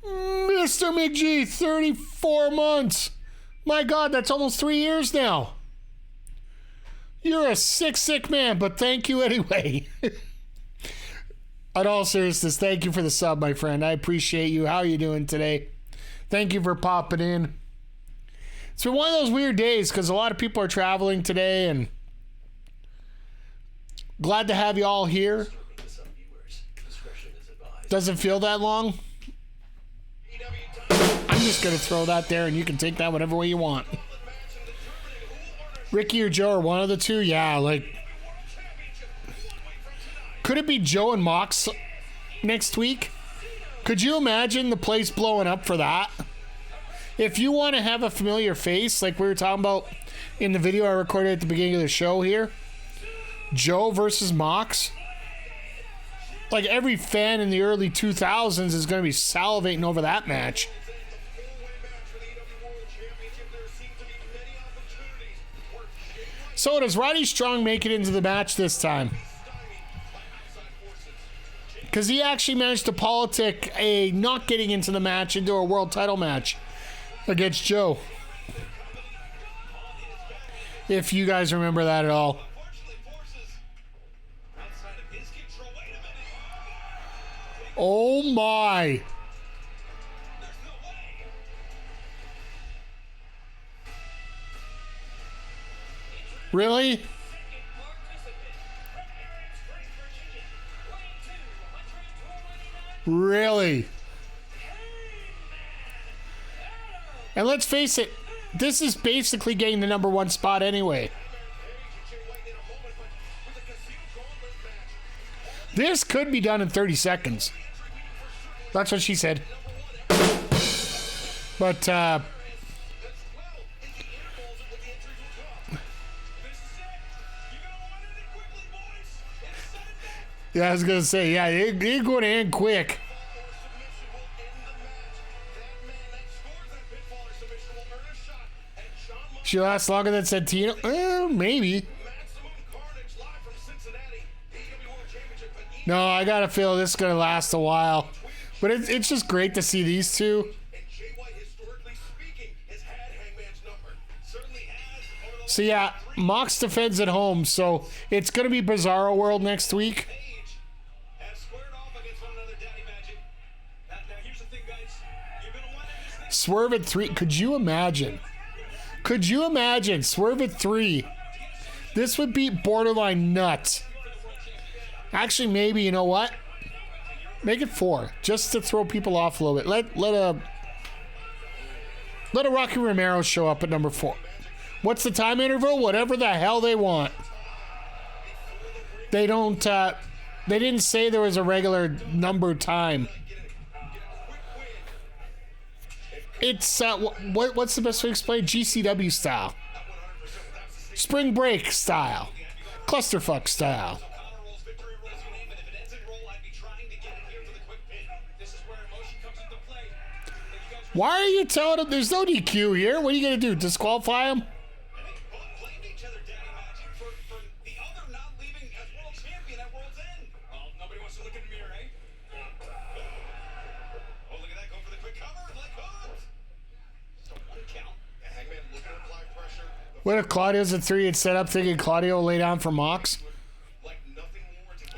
Mr. McGee, 34 months. My God, that's almost 3 years now. You're a sick man, but thank you anyway. In all seriousness, thank you for the sub, my friend. I appreciate you. How are you doing today? Thank you for popping in. It's been one of those weird days because a lot of people are traveling today, and glad to have you all here. Doesn't feel that long. I'm just going to throw that there, and you can take that whatever way you want. Ricky or Joe, or one of the two? Yeah, like... Could it be Joe and Mox next week? Could you imagine the place blowing up for that? If you want to have a familiar face, like we were talking about in the video I recorded at the beginning of the show here, Joe versus Mox, like every fan in the early 2000s is going to be salivating over that match. So does Roddy Strong make it into the match this time? Because he actually managed to politic a not getting into the match into a world title match against Joe. If you guys remember that at all. Oh my. Really? Really? And let's face it, this is basically getting the number one spot anyway. This could be done in 30 seconds. That's what she said. But, yeah, I was going to say, yeah, it going to end quick. She lasts longer than Santino? Maybe. No, I got to feel this is going to last a while. But it's just great to see these two. So yeah, Mox defends at home, so it's going to be Bizarro World next week. Swerve at 3. Could you imagine? Could you imagine? Swerve at 3. This would be borderline nuts. Actually, maybe, you know what? Make it 4, just to throw people off a little bit. Let a Rocky Romero show up at number 4. What's the time interval? Whatever the hell they want. They don't, they didn't say there was a regular number time. It's, what's the best way to explain? GCW style. Spring break style. Clusterfuck style. Why are you telling him there's no DQ here? What are you going to do? Disqualify him? What if Claudio's at 3 and set up thinking Claudio will lay down for Mox?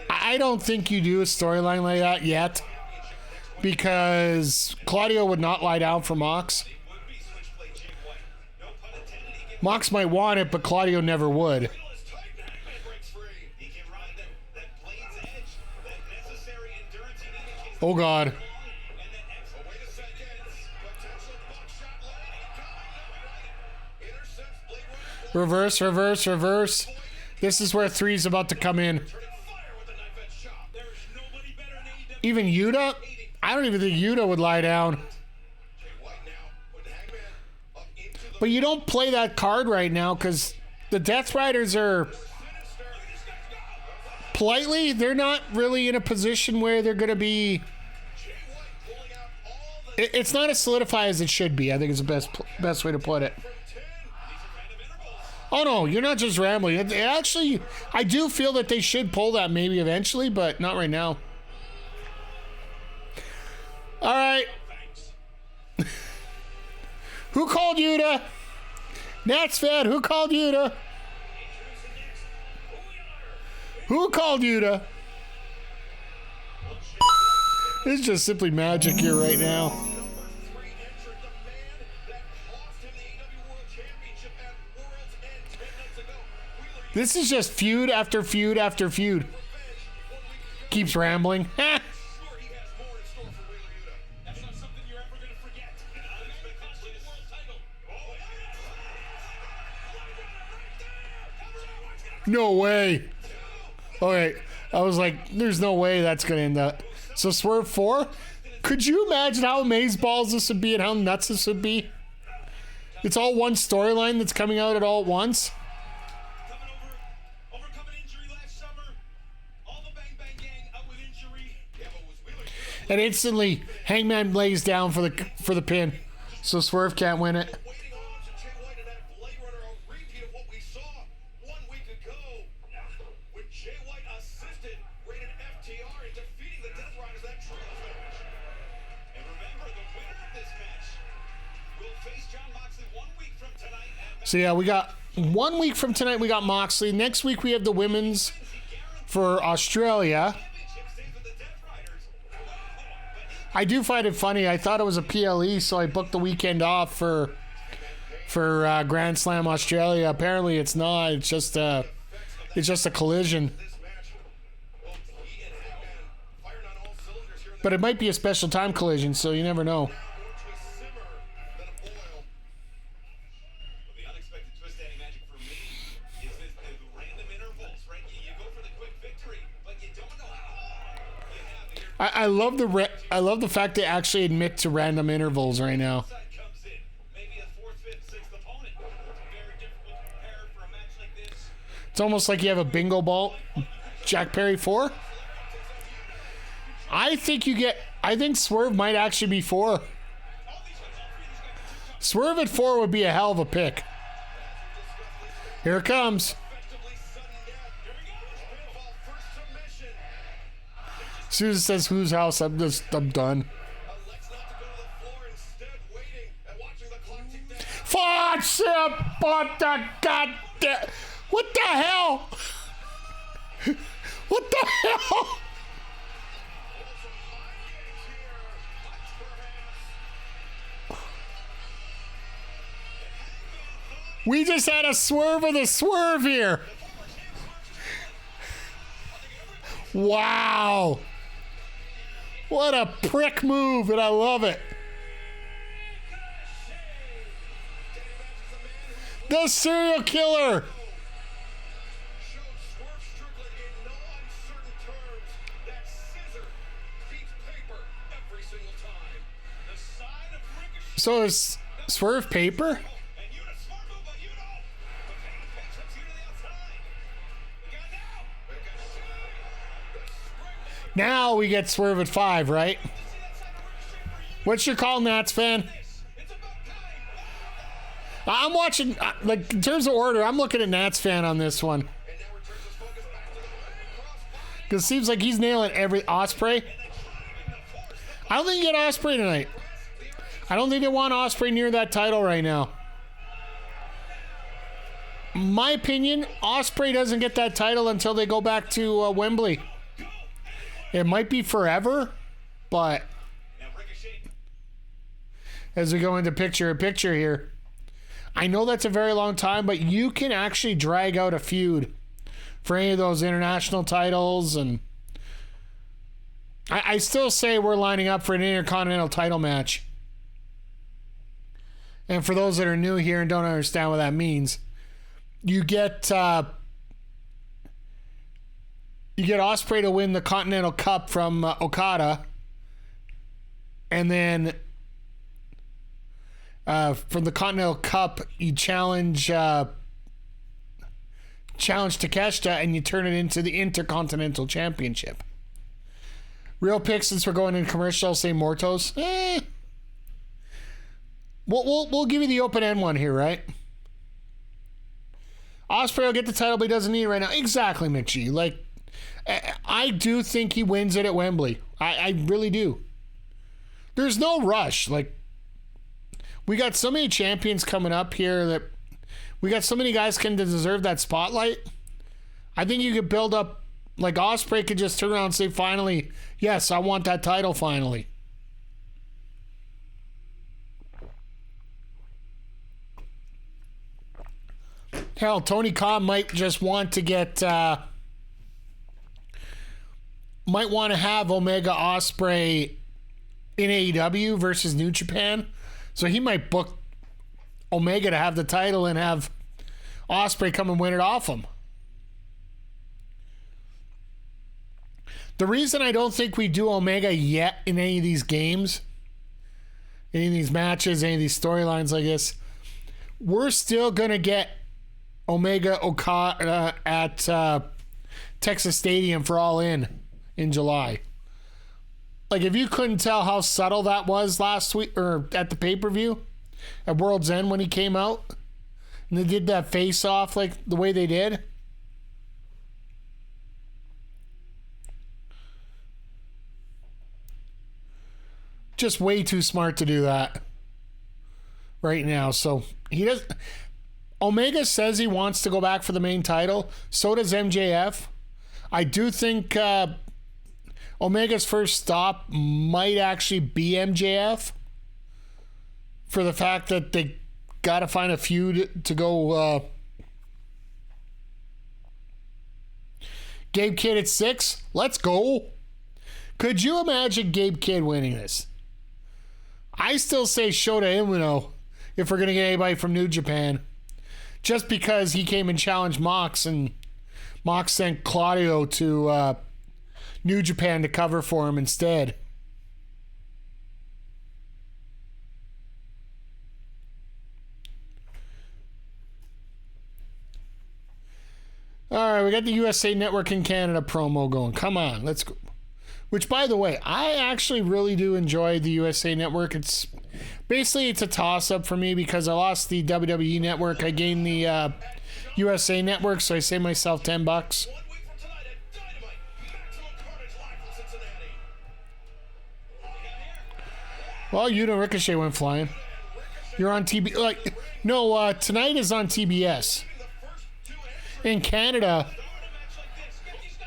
I don't think you do a storyline like that yet. Because Claudio would not lie down for Mox. Mox might want it, but Claudio never would. Oh, God. Reverse, reverse, reverse. This is where 3's about to come in. Even Yuta? I don't even think Yuta would lie down. But you don't play that card right now because the Death Riders are... Politely, they're not really in a position where they're going to be... It's not as solidified as it should be. I think it's the best way to put it. Oh, no, you're not just rambling. It actually, I do feel that they should pull that maybe eventually, but not right now. All right. Who called Yuta? Nats fan, who called Yuta? Who called Yuta? It's just simply magic here right now. This is just feud after feud after feud. Keeps rambling. No way. Okay, I was like, there's no way that's going to end up. So Swerve 4? Could you imagine how amazeballs this would be and how nuts this would be? It's all one storyline that's coming out at all at once. And instantly, Hangman lays down for the pin, so Swerve can't win it. So yeah, we got 1 week from tonight. We got Moxley. Next week we have the women's for Australia. I do find it funny. I thought it was a PLE, so I booked the weekend off for Grand Slam Australia. Apparently, it's not. It's just a collision. But it might be a special time collision, so you never know. I love the fact they actually admit to random intervals right now. It's almost like you have a bingo ball. Jack Perry 4. I think Swerve might actually be 4. Swerve at 4 would be a hell of a pick. Here it comes. Susan says, "Whose house?" I'm done. What the hell? What the hell? We just had a swerve of the swerve here. Wow. What a prick move, and I love it. The serial killer. Showed Swerve Strickland in no uncertain terms that scissor beats paper every single time. The side of Ricochet. So is Swerve paper? And you to smart move, but you don't. But Baby Face hits you to the outside. We got now. Ricochet. The springboard. Now we get Swerve at 5, right? See that side of Ricochet for you. What's your call, Nats fan? It's about time. I'm watching, like, in terms of order, I'm looking at Nats fan on this one. And now returns his focus back to the ring. Crossbody. Because it seems like he's nailing every Ospreay. I don't think you get Ospreay tonight. I don't think they want Ospreay near that title right now. My opinion, Ospreay doesn't get that title until they go back to Wembley. It might be forever, but Now Ricochet. as we go into picture here, I know that's a very long time, but you can actually drag out a feud for any of those international titles, and I still say we're lining up for an Intercontinental title match. And for those that are new here and don't understand what that means, you get Ospreay to win the Continental Cup from Okada, and then from the Continental Cup you challenge Takeshita, and you turn it into the Intercontinental Championship. Real pick, since we're going in commercial, say Mortos. We'll give you the open end one here, right? Ospreay will get the title, but he doesn't need it right now. Exactly, McGee. Like, I do think he wins it at Wembley. I really do. There's no rush. Like, we got so many champions coming up here that we got so many guys can deserve that spotlight. I think you could build up, like Ospreay could just turn around and say, finally, yes, I want that title finally. Hell, Tony Khan might just want to get, might want to have Omega Ospreay in AEW versus New Japan. So he might book Omega to have the title and have Ospreay come and win it off him. The reason I don't think we do Omega yet in any of these games, any of these matches, any of these storylines like this, we're still going to get Omega Okada at Texas Stadium for All In July. Like, if you couldn't tell how subtle that was last week, or at the pay-per-view at World's End when he came out and they did that face-off like the way they did. Just way too smart to do that right now. So he does. Omega says he wants to go back for the main title. So does MJF. I do think Omega's first stop might actually be MJF, for the fact that they got to find a feud to go. Gabe Kidd at 6. Let's go. Could you imagine Gabe Kidd winning this? I still say Shota Umino if we're going to get anybody from New Japan. Just because he came and challenged Mox, and Mox sent Claudio to New Japan to cover for him instead. All right, we got the USA Network in Canada promo going. Come on, let's go. Which, by the way, I actually really do enjoy the USA Network. It's a toss-up for me because I lost the WWE Network. I gained the USA Network, so I saved myself $10. 1 week from tonight at Dynamite, Maximum Carnage live from Cincinnati. Well, you know Ricochet went flying. You're on TB. Like, no, tonight is on TBS. In Canada,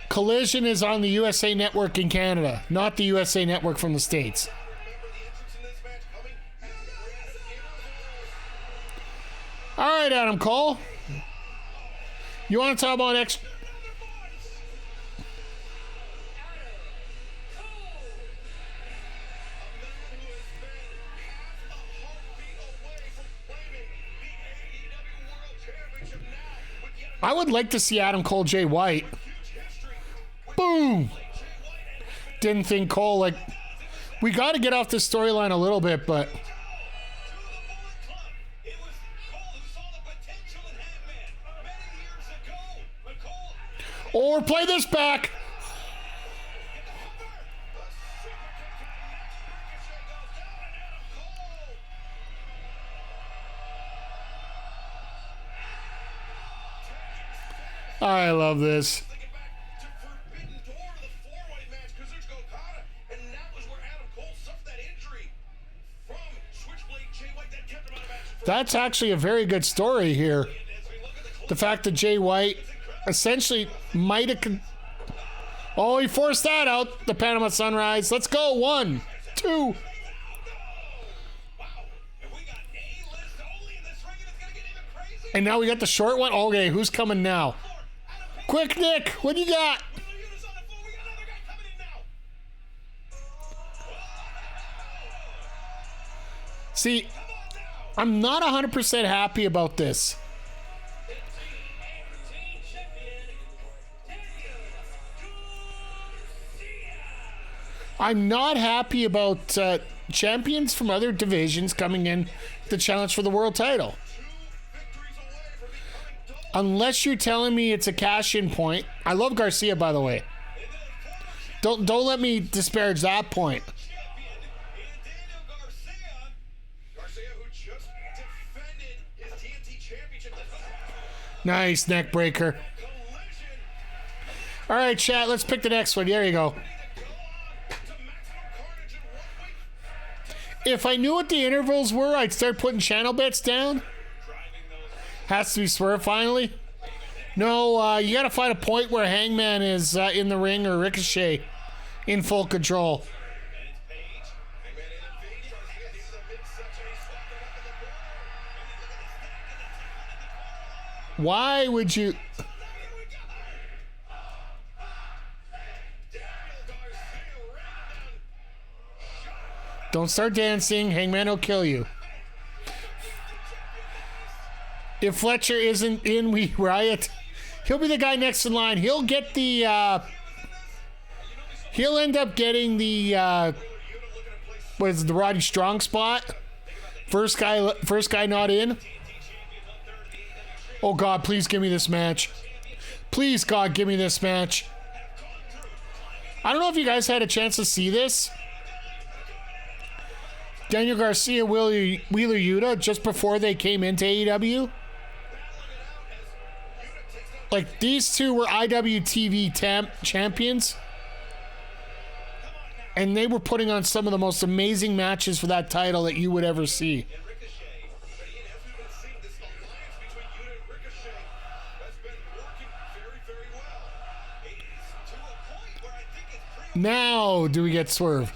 Collision is on the USA Network in Canada, not the USA Network from the States. All right, Adam Cole. You want to talk about extra? I would like to see Adam Cole, Jay White. Boom! Didn't think Cole, like, we got to get off this storyline a little bit, but. Or play this back. I love this. That's actually a very good story here. The fact that Jay White essentially might have... Oh, he forced that out. The Panama Sunrise. Let's go. 1, 2. And now we got the short one. Okay, who's coming now? Quick, Nick. What do you got? See, I'm not 100% happy about this. I'm not happy about champions from other divisions coming in to challenge for the world title. Unless you're telling me it's a cash-in point. I love Garcia, by the way. Don't let me disparage that point. Nice neck breaker. All right, chat. Let's pick the next one. There you go. If I knew what the intervals were, I'd start putting channel bets down. Has to be Swerve finally. No, you got to find a point where Hangman is in the ring or Ricochet in full control. Why would you... Don't start dancing. Hangman will kill you. If Fletcher isn't in, we riot. He'll be the guy next in line. He'll get the... he'll end up getting the... what is it, the Roddy Strong spot? First guy not in. Oh, God, please give me this match. Please, God, give me this match. I don't know if you guys had a chance to see this. Daniel Garcia, Wheeler Yuta, just before they came into AEW. Like, these two were IWTV champions. And they were putting on some of the most amazing matches for that title that you would ever see. Now, do we get Swerve?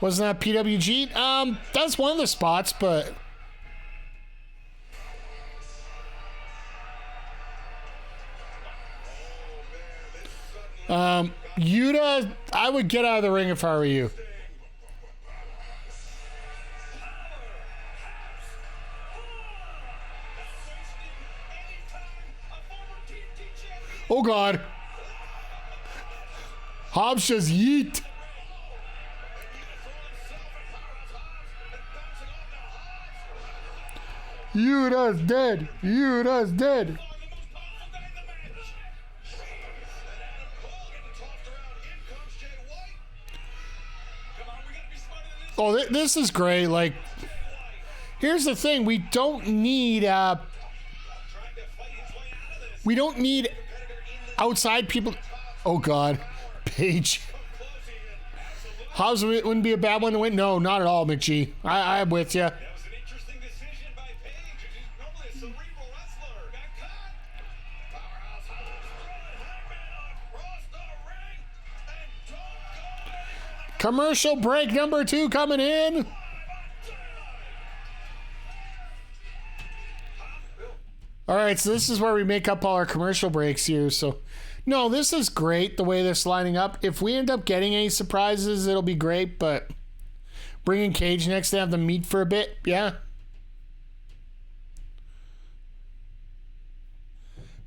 Wasn't that PWG? That's one of the spots, but... Yuta, I would get out of the ring if I were you. Oh, God. Hobbs just yeet. Yuta's dead. Yuta's dead. Oh, this is great. Like, here's the thing. We don't need outside people. Oh, God. Paige. Hobbs wouldn't be a bad one to win. No, not at all, McGee. I'm with you. Commercial break number 2 coming in. All right, so this is where we make up all our commercial breaks here. So, no, this is great the way this is lining up. If we end up getting any surprises, it'll be great. But bringing Cage next to have them meet for a bit, yeah.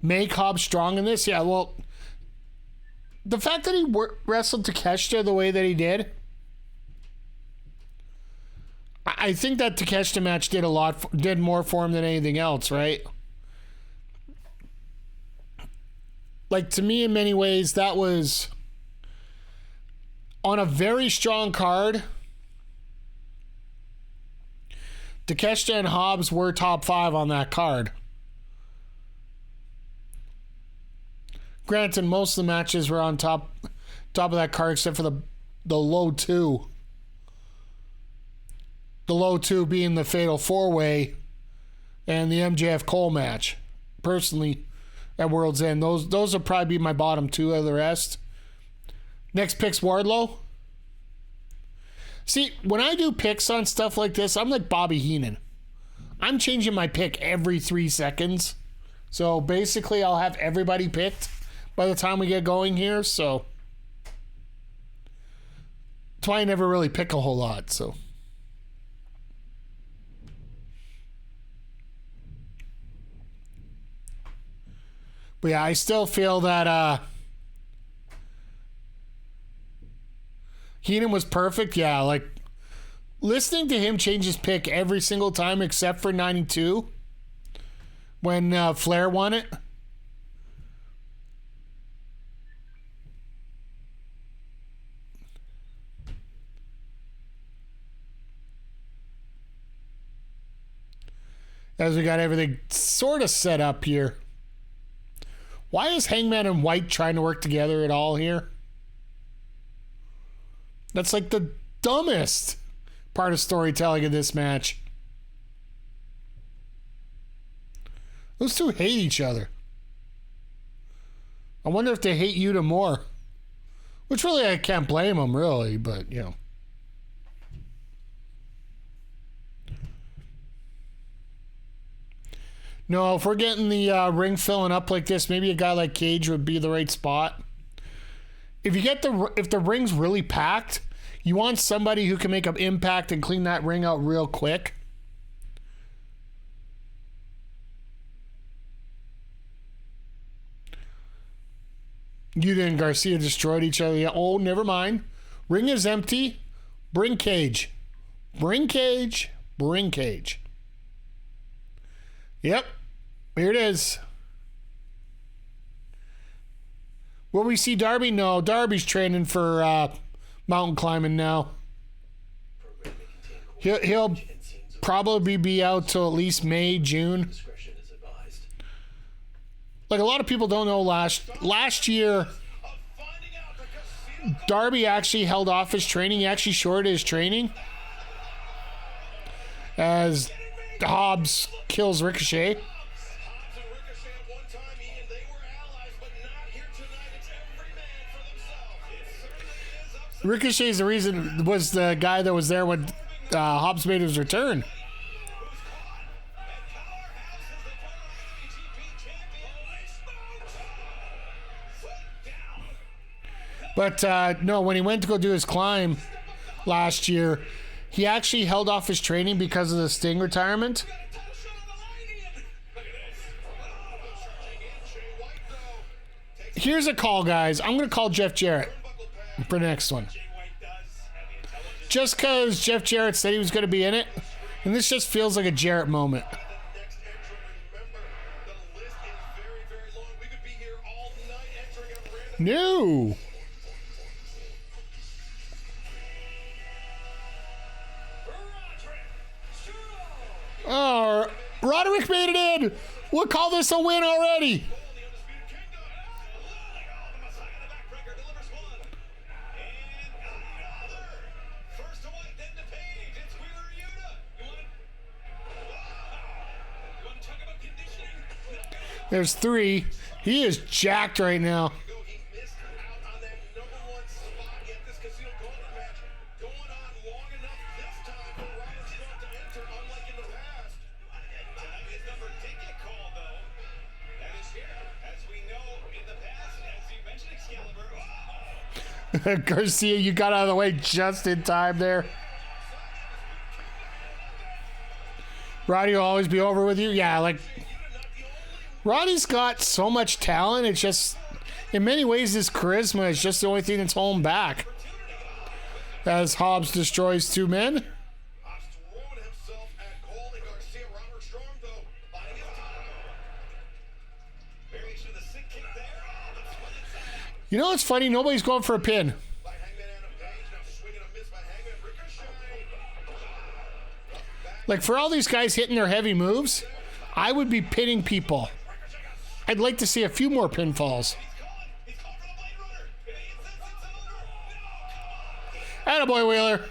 make Hobbs strong in this? Yeah, well, the fact that he wrestled Takeshita the way that he did, I think that Takeshita match did more for him than anything else, right? Like, to me, in many ways, that was on a very strong card. Takeshita and Hobbs were top 5 on that card. Granted, most of the matches were on top of that card except for the low 2. The low 2 being the Fatal 4-Way and the MJF Cole match. Personally, at World's End, those will probably be my bottom 2 of the rest. Next pick's Wardlow. See, when I do picks on stuff like this, I'm like Bobby Heenan. I'm changing my pick every 3 seconds. So basically, I'll have everybody picked by the time we get going here. So that's why I never really pick a whole lot. So. But yeah, I still feel that Heenan was perfect. Yeah, like listening to him change his pick every single time except for 92 when Flair won it. As we got everything sort of set up here. Why is Hangman and White trying to work together at all here? That's like the dumbest part of storytelling in this match. Those two hate each other. I wonder if they hate Yuta more. Which really, I can't blame them, really, but, you know. No, if we're getting the ring filling up like this, maybe a guy like Cage would be the right spot. If the ring's really packed, you want somebody who can make an impact and clean that ring out real quick. Yuta and Garcia destroyed each other. Yeah, oh, never mind. Ring is empty. Bring Cage. Bring Cage. Bring Cage. Yep. Here it is. Will we see Darby? No. Darby's training for mountain climbing now. He'll probably be out till at least May, June. Like, a lot of people don't know, last year, Darby actually held off his training. He actually shorted his training as Hobbs kills Ricochet. Ricochet's the reason, was the guy that was there when Hobbs made his return. But no, when he went to go do his climb last year, he actually held off his training because of the Sting retirement. Here's a call, guys. I'm going to call Jeff Jarrett for the next one. Just because Jeff Jarrett said he was going to be in it, and this just feels like a Jarrett moment. No. Oh, Roderick made it in. We'll call this a win already. There's 3. He is jacked right now. He missed out on that number 1 spot at this Casino Gauntlet match. Going on long enough this time for Rollins not to enter, unlike in the past. Tonight his number did get called, though. That is here. As we know, in the past, as you mentioned, Excalibur. Oh. Garcia, you got out of the way just in time there. Roddy will always be over with you. Yeah, like Roddy's got so much talent. It's just, in many ways, his charisma is just the only thing that's holding back. As Hobbs destroys two men. Hobbs throwing himself at Cole and Garcia. Robert Strong, though, buying his time. Variation of the sick kick there. Oh, that's what it's at. You know what's funny? Nobody's going for a pin. By Hangman Adam Page. Now swinging a miss by Hangman. Ricochet. Like, for all these guys hitting their heavy moves, I would be pinning people. I'd like to see a few more pinfalls. He's calling for the Blade Runner. If he hits this, it's over. No, come on. Attaboy, Wheeler.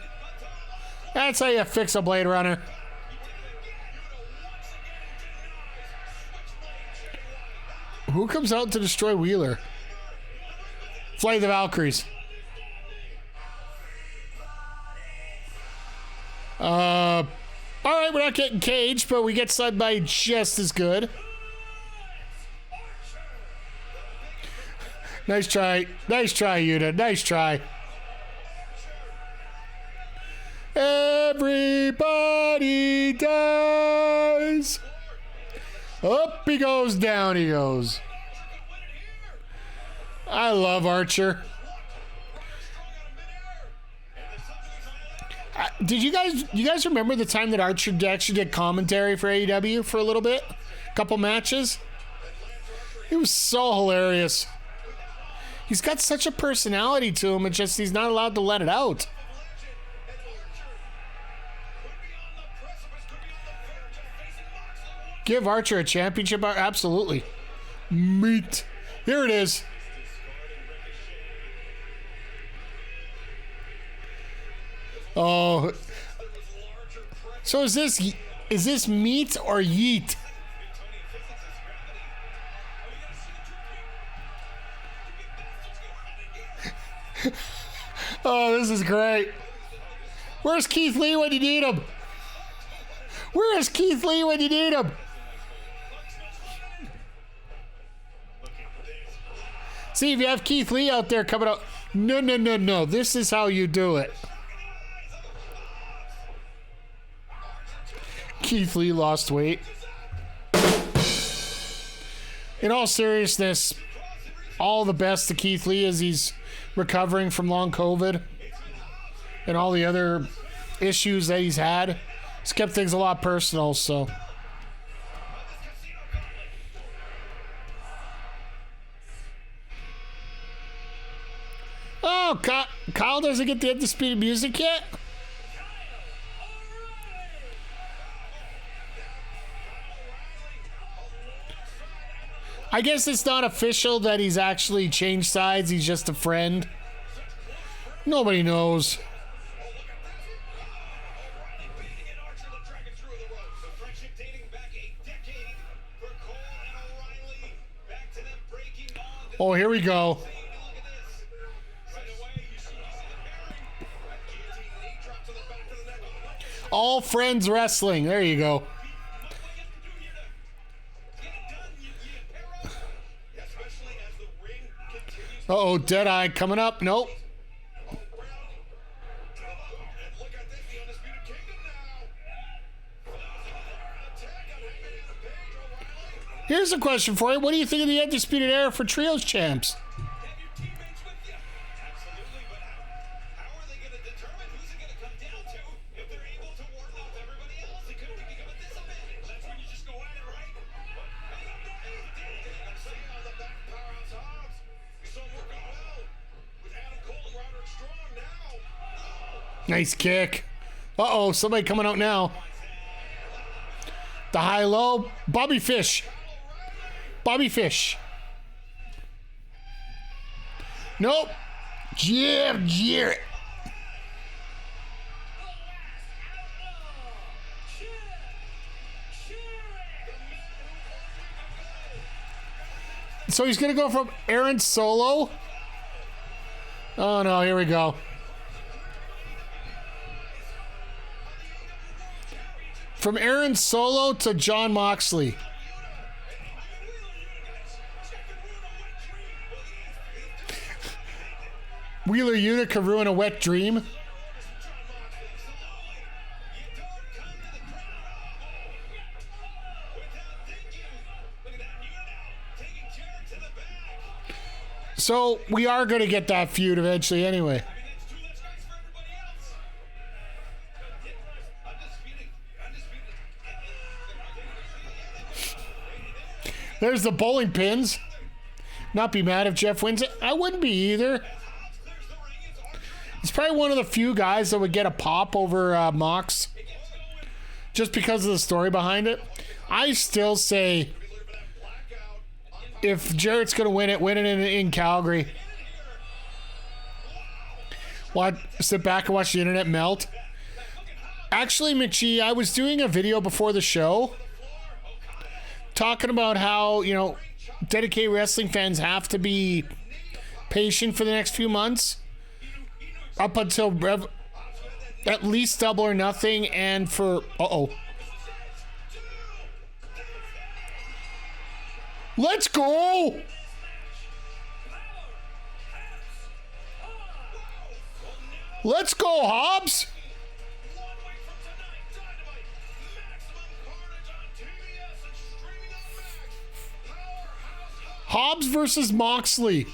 That's how you fix a Blade Runner. Who comes out to destroy Wheeler? Flight of the Valkyries. All right, we're not getting caged, but we get subbed by just as good. Nice try. Nice try, Yuta. Nice try. Everybody dies. Up he goes, down he goes. I love Archer. Did you guys remember the time that Archer actually did commentary for AEW for a little bit? A couple matches? It was so hilarious. He's got such a personality to him, it's just he's not allowed to let it out. Give Archer a championship? Absolutely. Meat. Here it is. Oh. So is this meat or yeet? Oh, this is great. Where's Keith Lee when you need him? Where is Keith Lee when you need him? See, if you have Keith Lee out there coming out. No, no, no, no. This is how you do it. Keith Lee lost weight. In all seriousness, all the best to Keith Lee as he's recovering from long COVID and all the other issues that he's had. It's kept things a lot personal, so. Oh, Kyle doesn't get the undisputed music yet? I guess it's not official that he's actually changed sides. He's just a friend. Nobody knows. Oh, here we go. All Friends Wrestling. There you go. Uh-oh, Deadeye coming up. Nope. Here's a question for you. What do you think of the Undisputed Era for Trios Champs? Nice kick. Uh-oh, somebody coming out now. The high-low. Bobby Fish. Bobby Fish. Nope. Jarrett. So he's going to go from Aaron Solo. Oh, no, here we go. From Aaron Solo to Jon Moxley. Wheeler Yuta could ruin a wet dream. So we are going to get that feud eventually anyway. I mean, that's too much nice for everybody else. Undisputed. There's the bowling pins. Not be mad if Jeff wins it. I wouldn't be either. He's probably one of the few guys that would get a pop over Mox. Just because of the story behind it. I still say if Jarrett's going to win it in Calgary. Sit back and watch the internet melt. Actually, McGee, I was doing a video before the show talking about how, you know, dedicated wrestling fans have to be patient for the next few months. Up until at least Double or Nothing and for... Let's go! Let's go, Hobbs! Hobbs versus Moxley.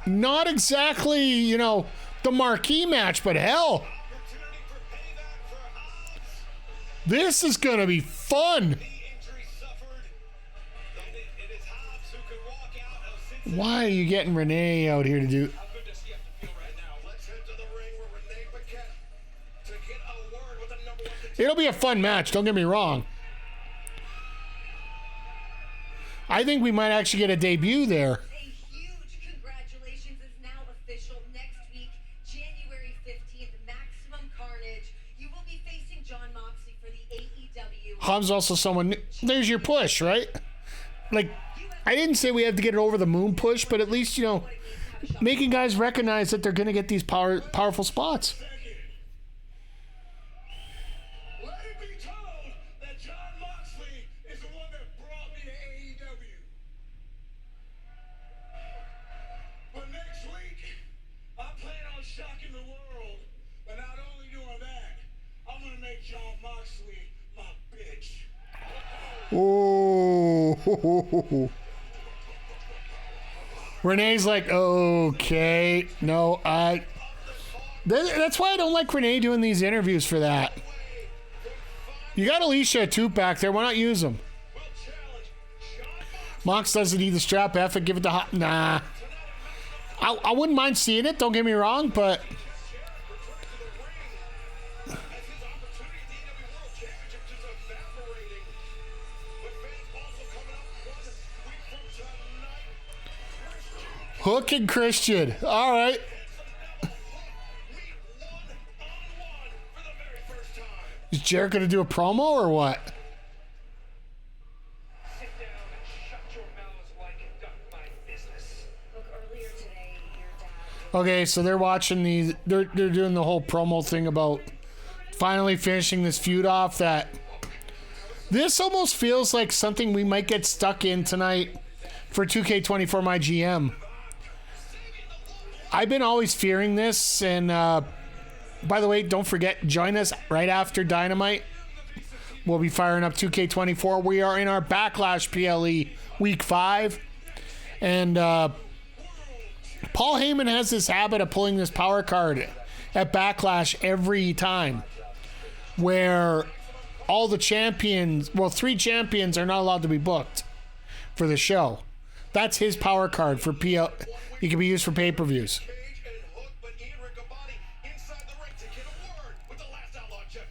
Not exactly, you know, the marquee match, but hell. This is going to be fun. Why are you getting Renee out here to do... It'll be a fun match, don't get me wrong. I think we might actually get a debut there. A huge congratulations is now official. Next week, January 15th, Maximum Carnage. You will be facing Jon Moxley for the AEW. Hobbs also someone... There's your push, right? Like, I didn't say we have to get it over the moon push, but at least, you know, making guys recognize that they're going to get these powerful spots. Let it be told that Jon Moxley is the one that brought me to AEW. But next week, I plan on shocking the world. But not only doing that, I'm going to make Jon Moxley my bitch. Oh. Renee's like, okay. No, that's why I don't like Renee doing these interviews for that. You got Alicia at 2 back there. Why not use them? Mox doesn't need the strap F and give it to Hot. Nah. I wouldn't mind seeing it. Don't get me wrong, but... Hook and Christian. All right. Is Jarrett going to do a promo or what? Sit down and shut your mouths like you done my business. Look, earlier today, your dad... Okay, so they're watching these. They're doing the whole promo thing about finally finishing this feud off. That this almost feels like something we might get stuck in tonight for 2K24 My GM. I've been always fearing this, and by the way, don't forget, join us right after Dynamite. We'll be firing up 2K24. We are in our Backlash PLE Week 5, and Paul Heyman has this habit of pulling this power card at Backlash every time, where all the champions, well, 3 champions are not allowed to be booked for the show. That's his power card for PL. It can be used for pay-per-views.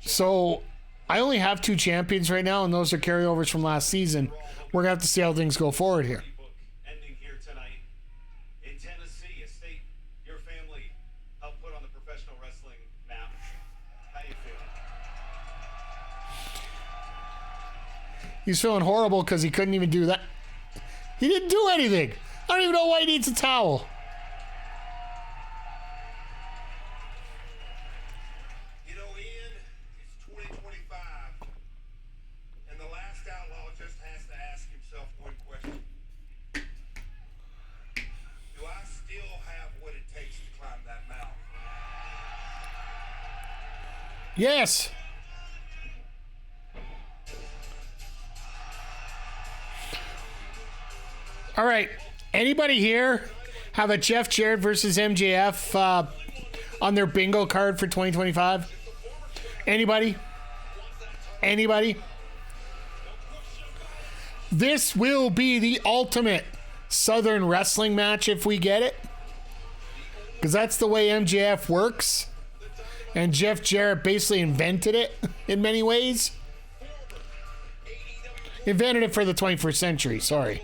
So I only have 2 champions right now, and those are carryovers from last season. We're gonna have to see how things go forward here. Ending here tonight in Tennessee, a state your family helped put on the professional wrestling map. How you feeling? He's feeling horrible because he couldn't even do that. He didn't do anything. I don't even know why he needs a towel. You know, Ian, it's 2025, and the last outlaw just has to ask himself one question. Do I still have what it takes to climb that mountain? Yes. All right. Anybody here have a Jeff Jarrett versus MJF on their bingo card for 2025? Anybody? Anybody? This will be the ultimate Southern wrestling match if we get it. Because that's the way MJF works. And Jeff Jarrett basically invented it in many ways. Invented it for the 21st century, sorry.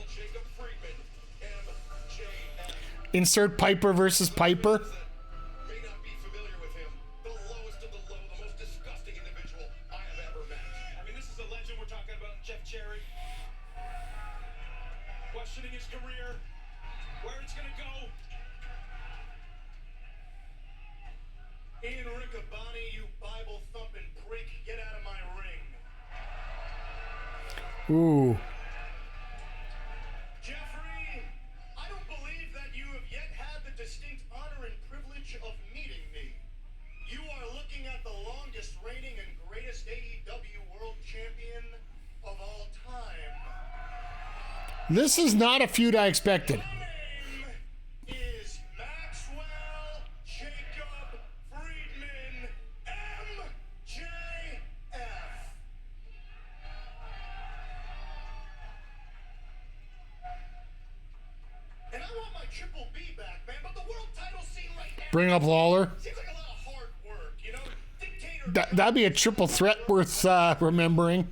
Insert Piper versus Piper. May not be familiar with him. The lowest of the low, the most disgusting individual I have ever met. I mean, this is a legend we're talking about, Jeff Jarrett. Questioning his career, where it's gonna go. Ian Riccaboni, you Bible-thumping prick, get out of my ring. Ooh. Jeffrey, I don't believe that you have yet had the distinct honor and privilege of meeting me. You are looking at the longest reigning and greatest AEW World Champion of all time. This is not a feud I expected. My name is Maxwell Jacob Friedman, MJF. And I want my Triple B back, man, but the world title scene right now Bring up Lawler. seems like a lot of hard work, you know? Dictator That'd be a triple threat worth remembering.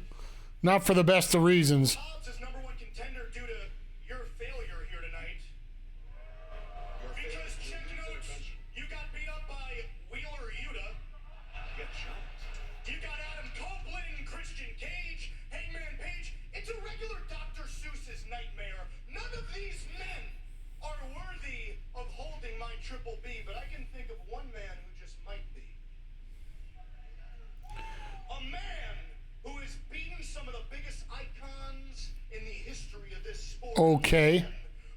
Not for the best of reasons. Hobbs is number one contender due to your failure here tonight. Because check notes, you got beat up by Wheeler Yuta. Get jumped. You got Adam Copeland, Christian Cage, Hangman Page. It's a regular Dr. Seuss's nightmare. None of these men are worthy of holding my Triple B, but I can think of one man who just might be. A man who has beaten some of the biggest icons in the history of this sport. Okay.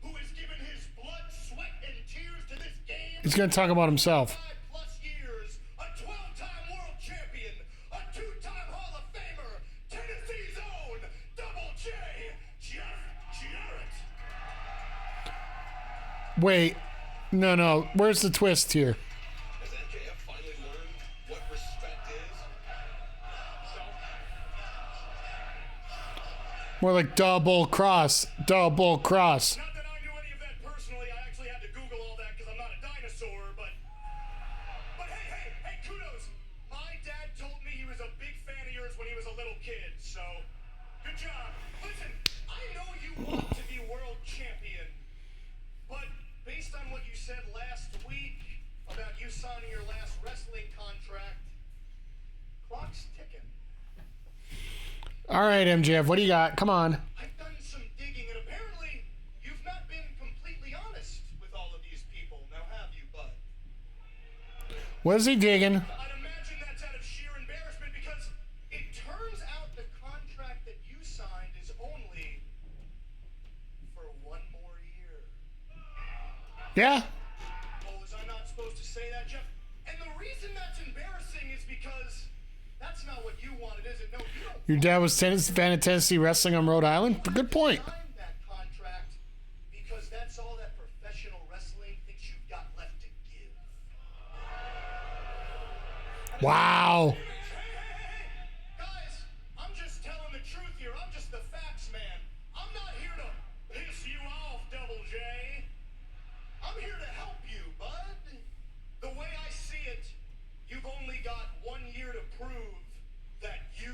Who has given his blood, sweat, and tears to this game. He's going to talk about himself. 5+ years, a 12-time world champion, a 2-time Hall of Famer, Tennessee's own Double J, Jeff Jarrett. Wait. No. Where's the twist here? Has MJF finally learned what respect is? More like double cross. Double cross. Not that I knew any of that personally. I actually had to Google all that because I'm not a dinosaur, but hey, kudos. My dad told me he was a big fan of yours when he was a little kid, so good job. Listen, I know you want to be world champion, but based on what you said last week about you signing your last wrestling contract, clock's ticking. All right, MJF, what do you got? Come on. I've done some digging, and apparently you've not been completely honest with all of these people. Now have you, bud? What is he digging? I'd imagine that's out of sheer embarrassment because it turns out the contract that you signed is only for 1 more year. Yeah. Oh, was I not supposed to say that, Jeff? And the reason that's embarrassing is because that's not what you wanted, is it? No, you don't. Your dad was fan of Tennessee wrestling on Rhode Island? Good point. Sign that contract because that's all that professional wrestling thinks you've got left to give. Wow. Hey, guys, I'm just telling the truth here. I'm just the facts man. I'm not here to piss you off, Double J. I'm here to help you, bud. The way I see it, you've only got 1 year to prove that you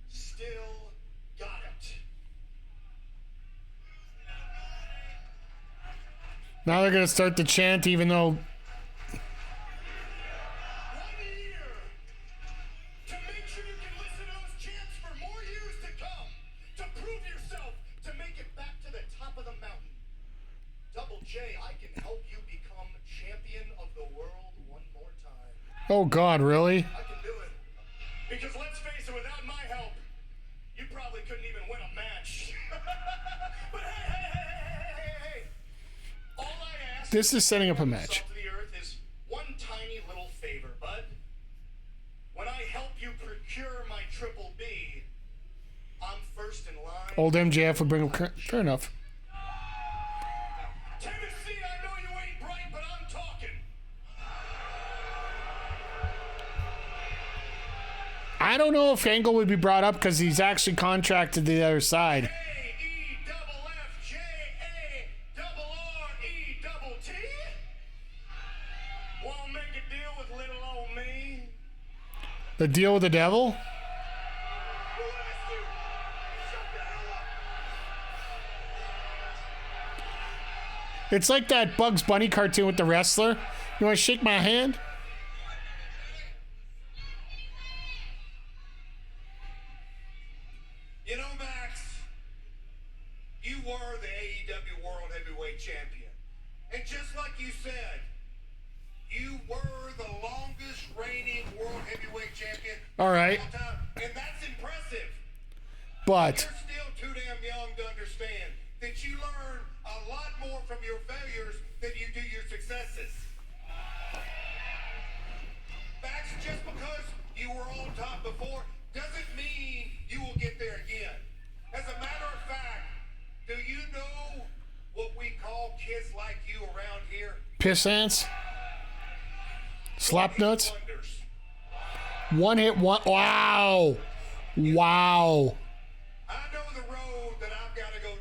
still got it. Now they're going to start to chant even though... 1 year to make sure you can listen to those chants for more years to come, to prove yourself, to make it back to the top of the mountain. Double J, I can help you become champion of the world one more time. Oh, God, really? I can do it. Because let's face it, without my help, you probably couldn't even win a match. But hey. All I ask This is setting up a match. salt of the earth is one tiny little favor, bud. When I help you procure my Triple B, I'm first in line. Old MJF would bring him... Fair enough. I don't know if Angle would be brought up because he's actually contracted to the other side. AEFFJARRET. Won't make a deal with little old me. The deal with the devil? Who asked you? Shut the hell up. It's like that Bugs Bunny cartoon with the wrestler. You want to shake my hand? You know, Max, you were the AEW World Heavyweight Champion. And just like you said, you were the longest reigning World Heavyweight Champion All right. of all time. And that's impressive. But You're still too damn young to understand that you learn a lot more from your failures than you do your successes. Max, just because you were on top before doesn't mean you will get there again. As a matter of fact, do you know what we call kids like you around here? piss ants, slap nuts, Wonders. one hit one. Wow. Wow. I know the road that I've got to go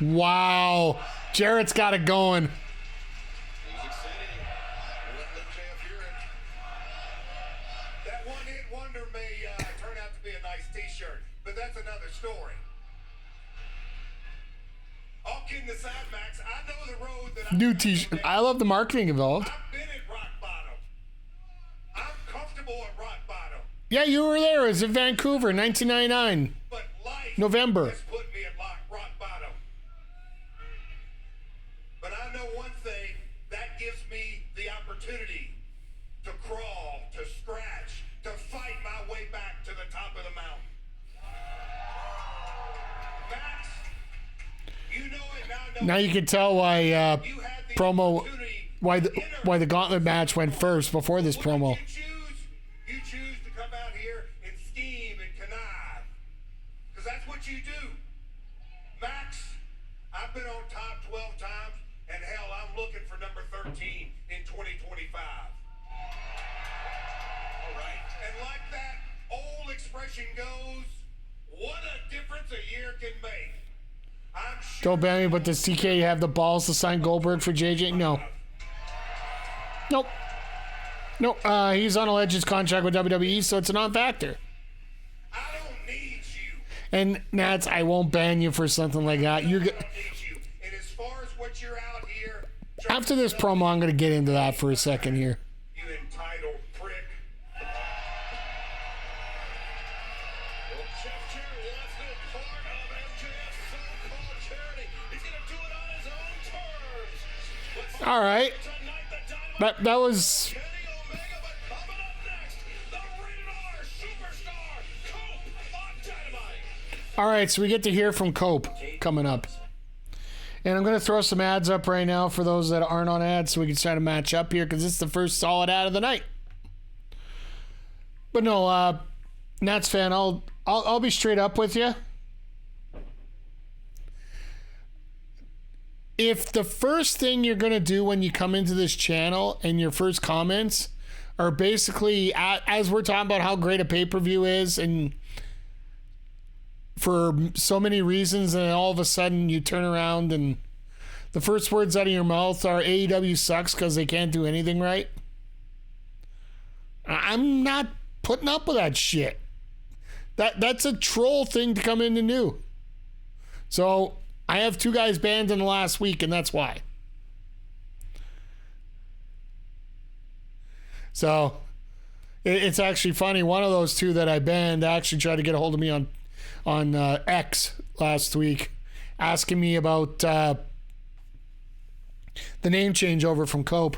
down. Wow. Jarrett's got it going. Music City. Let JF hear it. That one-hit wonder may turn out to be a nice T-shirt, but that's another story. All kidding aside, Max, I know the road that New t-shirt. I love the marketing involved. I've been at rock bottom. I'm comfortable at rock bottom, Yeah, you were there. It was in Vancouver, 1999. but life November. has put me at rock bottom. But I know one thing, that gives me the opportunity to crawl, to scratch, to fight my way back to the top of the mountain. Max, you know it now. Now you can tell why You had the promo, opportunity why to why the enter. gauntlet match went first before this What promo. did you choose to come out here and scheme and connive. Because that's what you do. Max, I've been on top 12 times, and hell, I'm looking for number 13 in 2025. All right. And like that old expression goes, what a difference a year can make. I'm sure. Don't ban me, but does TK have the balls to sign Goldberg for JJ? No. Nope. Nope. He's on a Legends contract with WWE, so it's a non-factor. I don't need you. And Nats, I won't ban you for something like that. I don't need you. And as far as what you're out here, After this promo, I'm going to get into that for a second here. you entitled prick. Well, Jeff Jarrett wants no part of MJF's so-called charity. He's going to do it on his own terms. But All right. tonight, the Dynamite That was... Kenny Omega, but coming up next, the Rated R Superstar, Cope on Dynamite. All right, so we get to hear from Cope coming up. And I'm going to throw some ads up right now for those that aren't on ads so we can try to match up here because it's the first solid ad of the night. But no, Nats fan, I'll be straight up with you. If the first thing you're going to do when you come into this channel and your first comments are basically, as we're talking about how great a pay-per-view is and for so many reasons, and then all of a sudden you turn around and the first words out of your mouth are AEW sucks because they can't do anything right. I'm not putting up with that shit. That's a troll thing to come in and do. So I have 2 guys banned in the last week, and that's why. So it's actually funny. One of those 2 that I banned actually tried to get a hold of me on X last week, asking me about the name change over from Cope.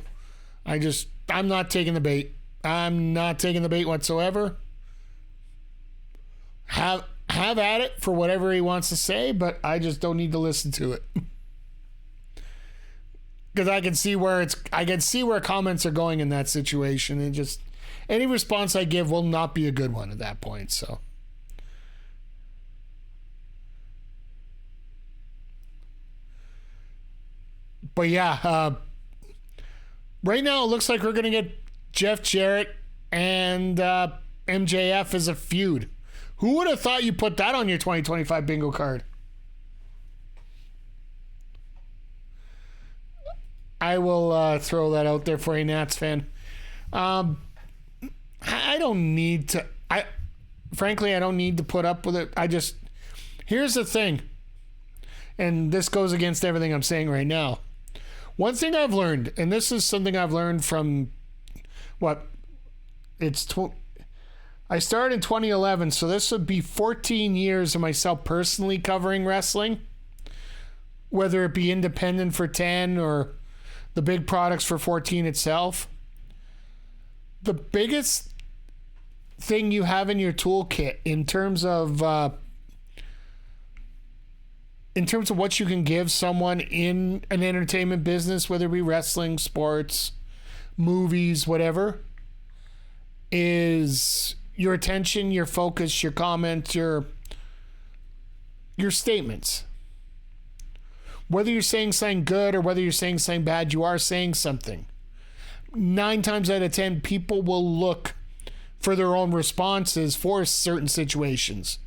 I'm not taking the bait. I'm not taking the bait whatsoever. Have at it for whatever he wants to say, but I just don't need to listen to it. Because I can see where comments are going in that situation, and just any response I give will not be a good one at that point. So. But yeah, Right now, it looks like we're going to get Jeff Jarrett and MJF as a feud. Who would have thought you put that on your 2025 bingo card? I will throw that out there for a Nats fan. I don't need to. Frankly, I don't need to put up with it. Here's the thing, and this goes against everything I'm saying right now. One thing I've learned, and this is something I've learned from I started in 2011, so this would be 14 years of myself personally covering wrestling, whether it be independent for 10 or the big products for 14 itself. The biggest thing you have in your toolkit in terms of what you can give someone in an entertainment business, whether it be wrestling, sports, movies, whatever, is your attention, your focus, your comments, your statements. Whether you're saying something good or whether you're saying something bad, you are saying something. 9 times out of 10, people will look for their own responses for certain situations.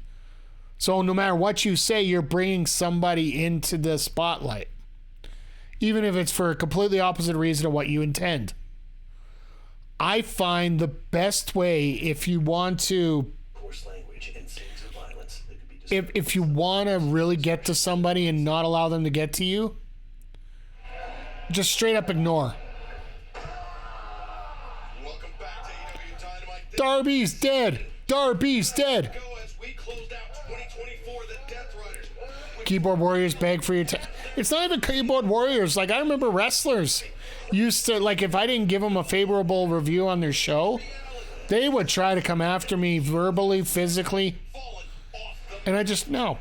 So no matter what you say, you're bringing somebody into the spotlight, even if it's for a completely opposite reason of what you intend. I find the best way, if you want to, coarse language and scenes of violence that could be if you want to really get to somebody and not allow them to get to you, just straight up ignore. Welcome back to AEW Dynamite. Darby's dead. Darby's dead. Go as we closed out 2024, the Death Riders. Keyboard Warriors beg for your time. It's not even Keyboard Warriors. Like, I remember wrestlers used to, like, if I didn't give them a favorable review on their show, they would try to come after me verbally, physically, and I just, no.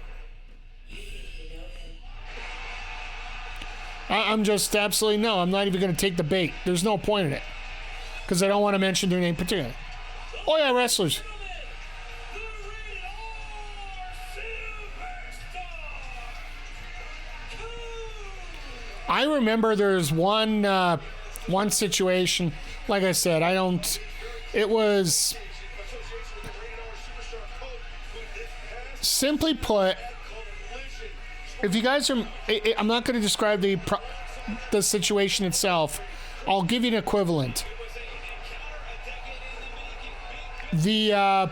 I'm just absolutely no. I'm not even going to take the bait. There's no point in it, because I don't want to mention their name particularly. Oh yeah, wrestlers. I remember there's one situation, like I said, it was, simply put, if you guys are, I'm not going to describe the situation itself. I'll give you an equivalent. If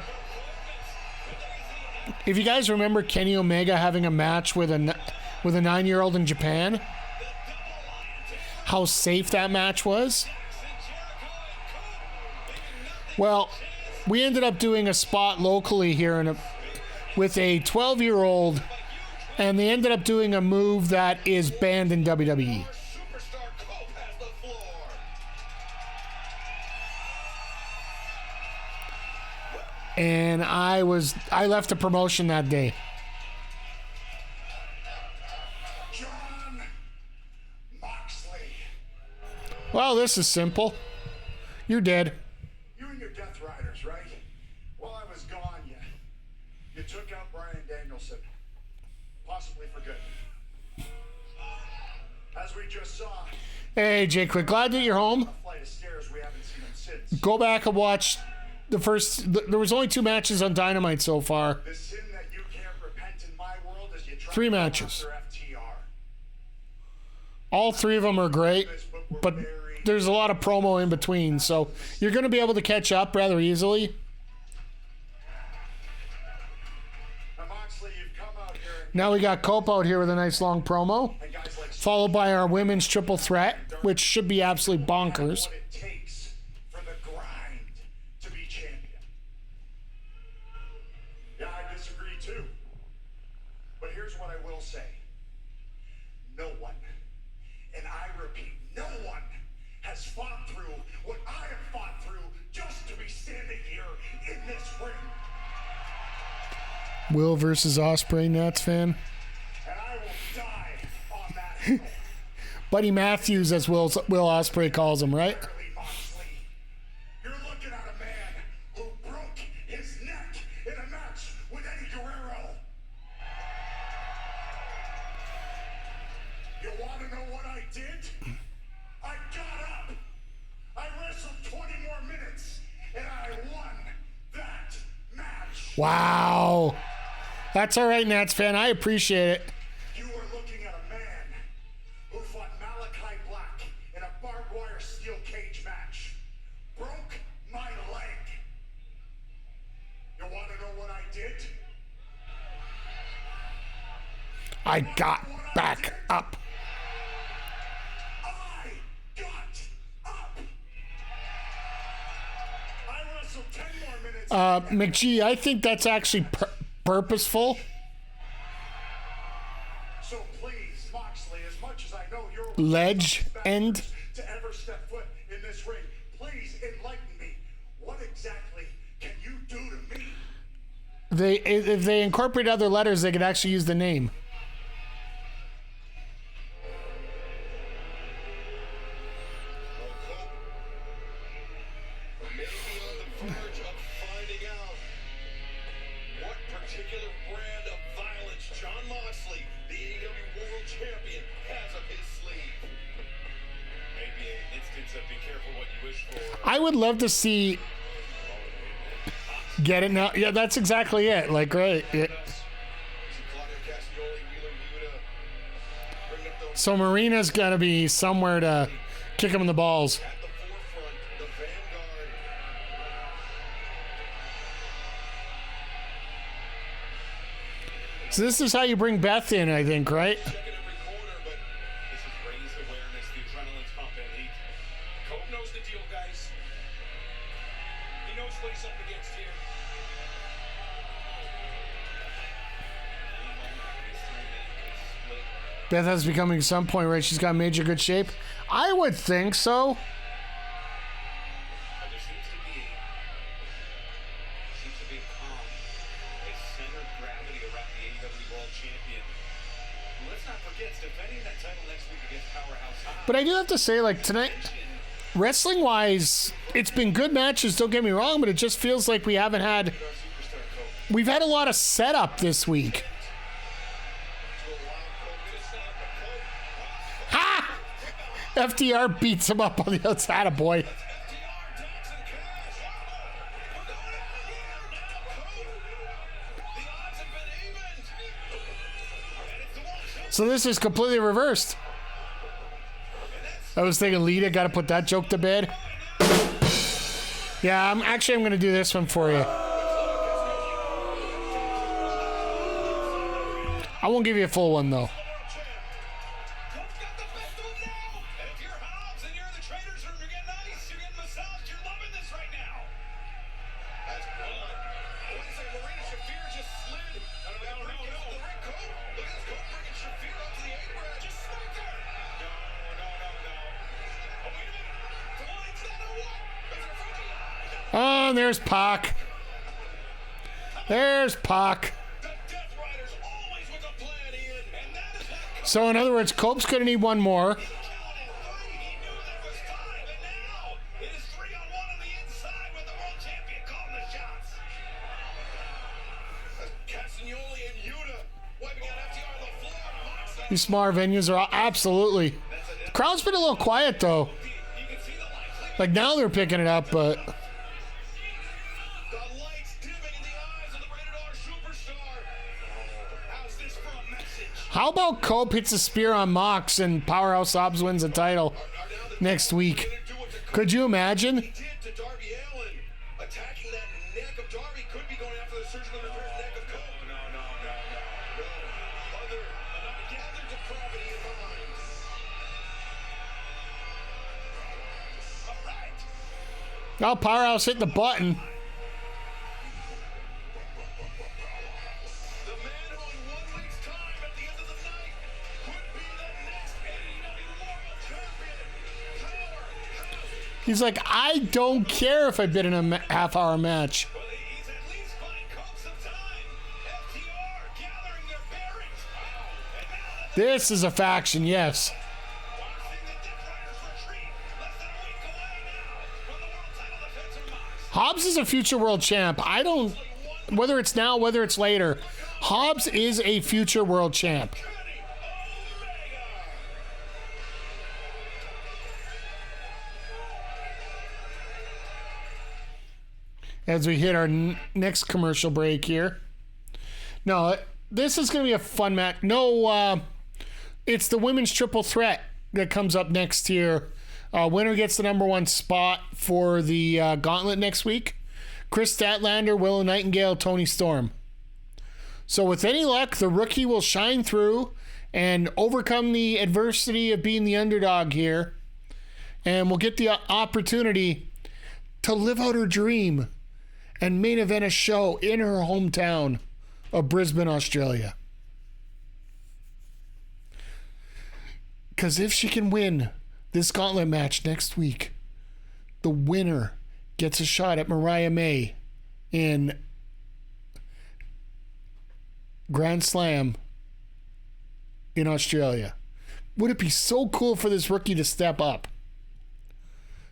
you guys remember Kenny Omega having a match with a 9-year-old in Japan, how safe that match was? Well, we ended up doing a spot locally here with a 12-year-old, and they ended up doing a move that is banned in WWE. And I left the promotion that day. Jon Moxley. Well, this is simple. You're dead. You and your Death Riders, right? While I was gone, you took out Bryan Danielson. Possibly for good. As we just saw, Hey, Jay Quick, glad that you're home. a flight of stairs we haven't seen him since. Go back and watch the first. There was only 2 matches on Dynamite so far. The sin that you can't repent in my world is you try 3 to go matches. after FTR. All 3 of them are great, but there's a lot of promo in between, so you're going to be able to catch up rather easily. Now, Moxley, you've come out here Now we got Cope out here with a nice long promo, and guys like followed by our women's triple threat, which should be absolutely bonkers. what it takes for the grind to be champion. Yeah, I disagree too. But here's what I will say. No one, and I repeat, no one has fought through what I have fought through just to be standing here in this ring. Will versus Ospreay, Nats fan. And I will die on that hill. Buddy Matthews, as Will Ospreay calls him, right? Barely, Moxley. You're looking at a man who broke his neck in a match with Eddie Guerrero. You want to know what I did? I got up Wow. That's all right, Nats fan. I appreciate it. You are looking at a man who fought Malachi Black in a barbed wire steel cage match. Broke my leg. You want to know what I did? I got back up. I got up. I wrestled 10 more minutes. McGee, I think that's actually purposeful. So please, Moxley, as much as I know you're Ledge end. to ever step foot in this ring, please enlighten me. What exactly can you do to me? If they incorporate other letters, they could actually use the name. Maybe on the verge of finding out what particular brand of violence Jon Moxley, the AEW World Champion, has up his sleeve. Maybe an instance of be careful what you wish for. I would love to see. Get it now? Yeah, that's exactly it. Like, right. Yeah. So Marina's got to be somewhere to kick him in the balls. At the forefront, the vanguard. So this is how you bring Beth in, I think, right? Checking every corner, but this has raised awareness. The adrenaline's pumping. Cope knows the deal, guys. He knows what he's up against here. Beth has becoming some point, right? She's got major good shape. I would think so. But there seems to be a calm, a center of gravity around the AEW World Champion. Let's not forget, it's defending that title next week against Powerhouse Hobbs. But I do have to say, like, tonight, wrestling-wise, it's been good matches, don't get me wrong, but it just feels like we haven't had... We've had a lot of setup this week. Ha! FDR beats him up on the outside of boy. So this is completely reversed. I was thinking Lita got to put that joke to bed. Yeah, I'm going to do this one for you. I won't give you a full one though. Oh, and there's Pac. There's Pac. So in other words, Cope's going to need one more. These smaller venues are absolutely. The crowd's been a little quiet though. Like now they're picking it up, but. How about Cope hits a spear on Mox and Powerhouse Hobbs wins the title next week? Could you imagine? Now Powerhouse hit the button. He's like, I don't care if I've been in a half-hour match. This is a faction, yes. Hobbs is a future world champ. I don't, whether it's now, whether it's later, Hobbs is a future world champ. as we hit our next commercial break here. No, this is going to be a fun match. No, it's the women's triple threat that comes up next here. Winner gets the number one spot for the gauntlet next week. Kris Statlander, Willow, Nightengale, Toni Storm. So with any luck, the rookie will shine through and overcome the adversity of being the underdog here. And will get the opportunity to live out her dream and main event a show in her hometown of Brisbane, Australia. Because if she can win this gauntlet match next week, the winner gets a shot at Mariah May in Grand Slam in Australia. Would it be so cool for this rookie to step up?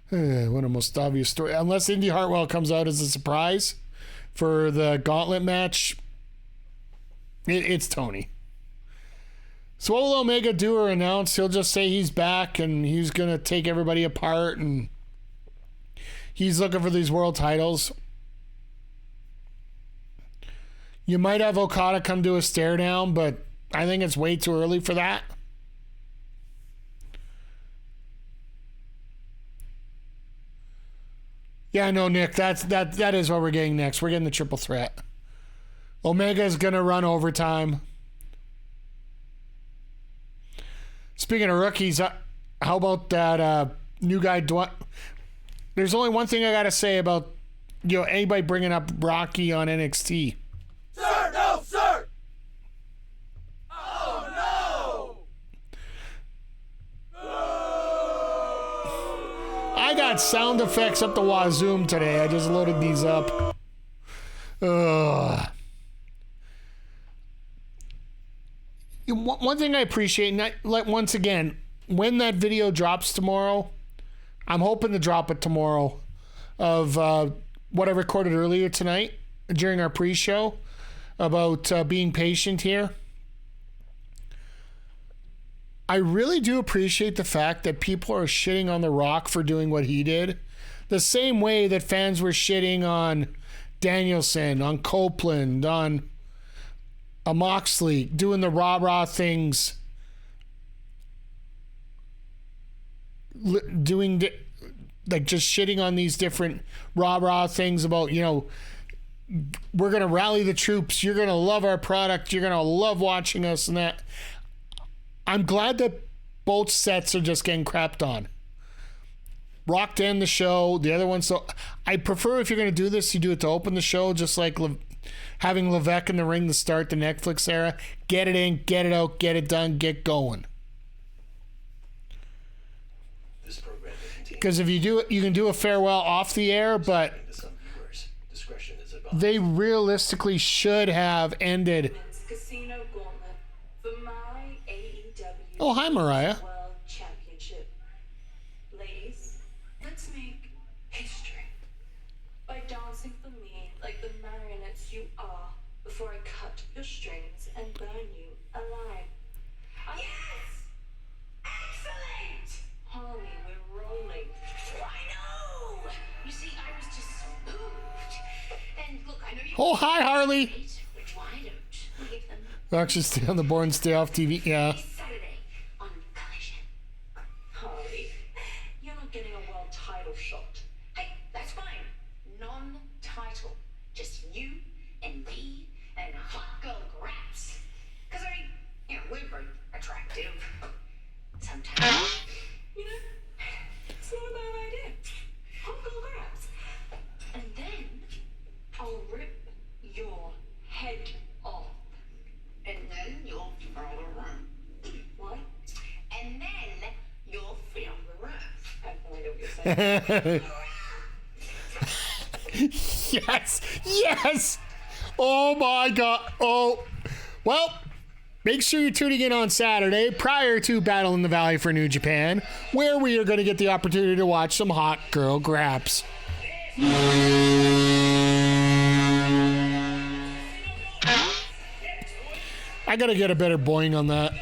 One of the most obvious story. Unless Indy Hartwell comes out as a surprise for the gauntlet match, it's Toni. So what will Omega do or announce? He'll just say he's back and he's going to take everybody apart and he's looking for these world titles. You might have Okada come do a stare down, but I think it's way too early for that. Yeah, I know, Nick. That is what we're getting next. We're getting the triple threat. Omega is going to run overtime. Speaking of rookies, how about that new guy? There's only one thing I got to say about anybody bringing up Rocky on NXT. Sir, no, sir! Oh, no! I got sound effects up the wazoo today. I just loaded these up. Ugh. One thing I appreciate, like once again, when that video drops tomorrow, I'm hoping to drop it tomorrow of what I recorded earlier tonight during our pre-show about being patient here. I really do appreciate the fact that people are shitting on The Rock for doing what he did. The same way that fans were shitting on Danielson, on Copeland, on Moxley, doing the rah-rah things. Doing, like, just shitting on these different rah-rah things about, we're going to rally the troops. You're going to love our product. You're going to love watching us and that. I'm glad that both sets are just getting crapped on. Rock to end the show. The other one, so I prefer if you're going to do this, you do it to open the show, just like having Levesque in the ring to start the Netflix era. Get it in, get it out, get it done, get going. Because if you do it, you can do a farewell off the air, but they realistically should have ended. Casino Gauntlet for my AEW Oh, hi, Mariah. World Championship. Ladies, let's make history by dancing for me like the marionettes you are before I cut your strings and burn you alive. Yes! Excellent! Harley, we're rolling. I know! You see, I was just moved. And look, I know you... Oh, hi, Harley. Which why don't we give them... Actually, stay on the board and stay off TV. Yeah. Saturday on Collision. Harley, you're not getting a world title shot. Hey, that's fine. Non-title. Just you and me and hot girl Graps. Because we're very attractive. Sometimes. It's not a bad idea. Hot girl Graps. And then I'll rip your head off. And then you'll throw the room. What? And then you'll feel the rest. I have no idea what you're saying. Yes. Yes. Oh, my God. Oh. Well, make sure you're tuning in on Saturday prior to Battle in the Valley for New Japan, where we are going to get the opportunity to watch some hot girl graps. I got to get a better boing on that.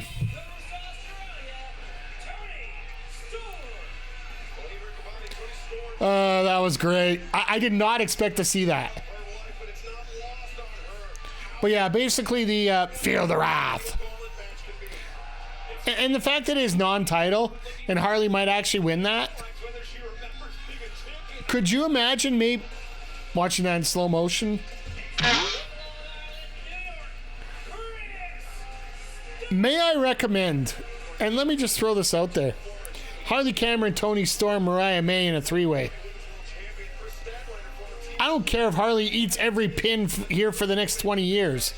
That that was great. I did not expect to see that. But yeah, basically the Feel the Wrath. And the fact that it is non-title and Harley might actually win that. Could you imagine me watching that in slow motion? May I recommend, and let me just throw this out there, Harley Cameron, Toni Storm, Mariah May in a three-way. I don't care if Harley eats every pin here for the next 20 years.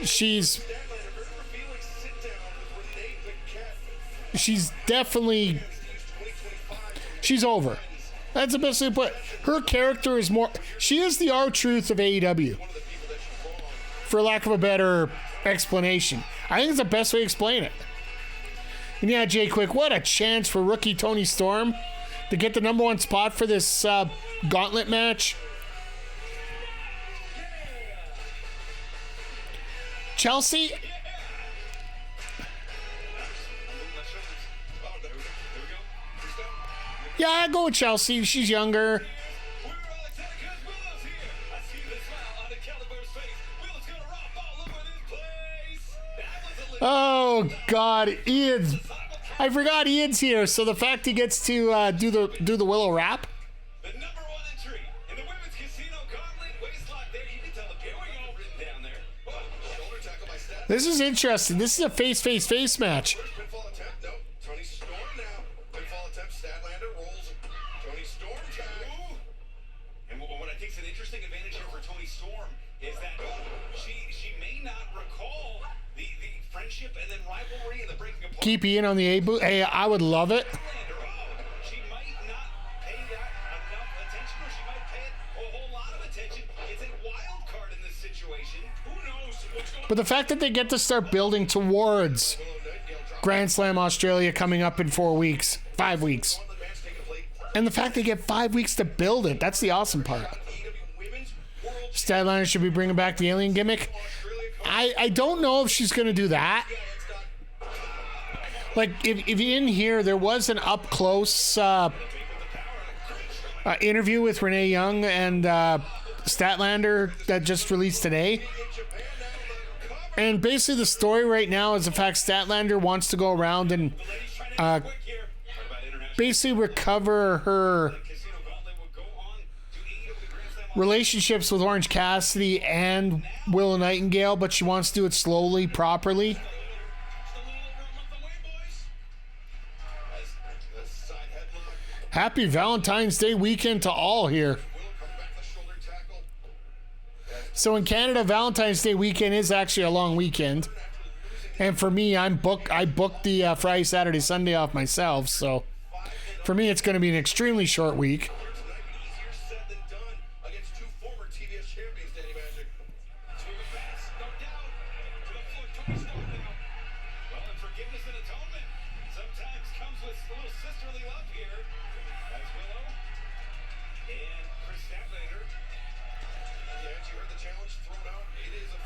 She's definitely, she's over. That's the best way to put it. Her character is more, she is the R-Truth of AEW. For lack of a better explanation. I think it's the best way to explain it. And yeah, Jay Quick, what a chance for rookie Toni Storm to get the number one spot for this gauntlet match. Chelsea? Yeah, I go with Chelsea. She's younger. Oh God, Ian's. I forgot Ian's here. So the fact he gets to do the Willow rap. The number one entry in the women's Casino Gauntlet waistlock there. You can tell the pairing all written down there. Shoulder tackle by Statlander. This is interesting. This is a face match. Pinfall attempt. No. Toni Storm now. Pinfall attempt. Statlander rolls. Toni Storm time. And what I think is an interesting advantage here for Toni Storm is that she may not recall the friendship and then rivalry and the breaking apart. Keep Ian on the A boot. Hey, I would love it. She might not pay that enough attention, or she might pay it a whole lot of attention. It's a wild card in this situation. Who knows what's going on? But the fact that they get to start building towards Grand Slam Australia coming up in 5 weeks. And the fact they get 5 weeks to build it, that's the awesome part. Statlander should be bringing back the alien gimmick. I don't know if she's going to do that. Like, if you didn't hear, there was an up-close interview with Renee Young and Statlander that just released today. And basically the story right now is the fact Statlander wants to go around and basically recover her relationships with Orange Cassidy and Willow Nightengale, but she wants to do it slowly, properly. Happy Valentine's Day weekend to all here. So in Canada, Valentine's Day weekend is actually a long weekend. And for me, I booked the Friday, Saturday, Sunday off myself. So for me, it's going to be an extremely short week.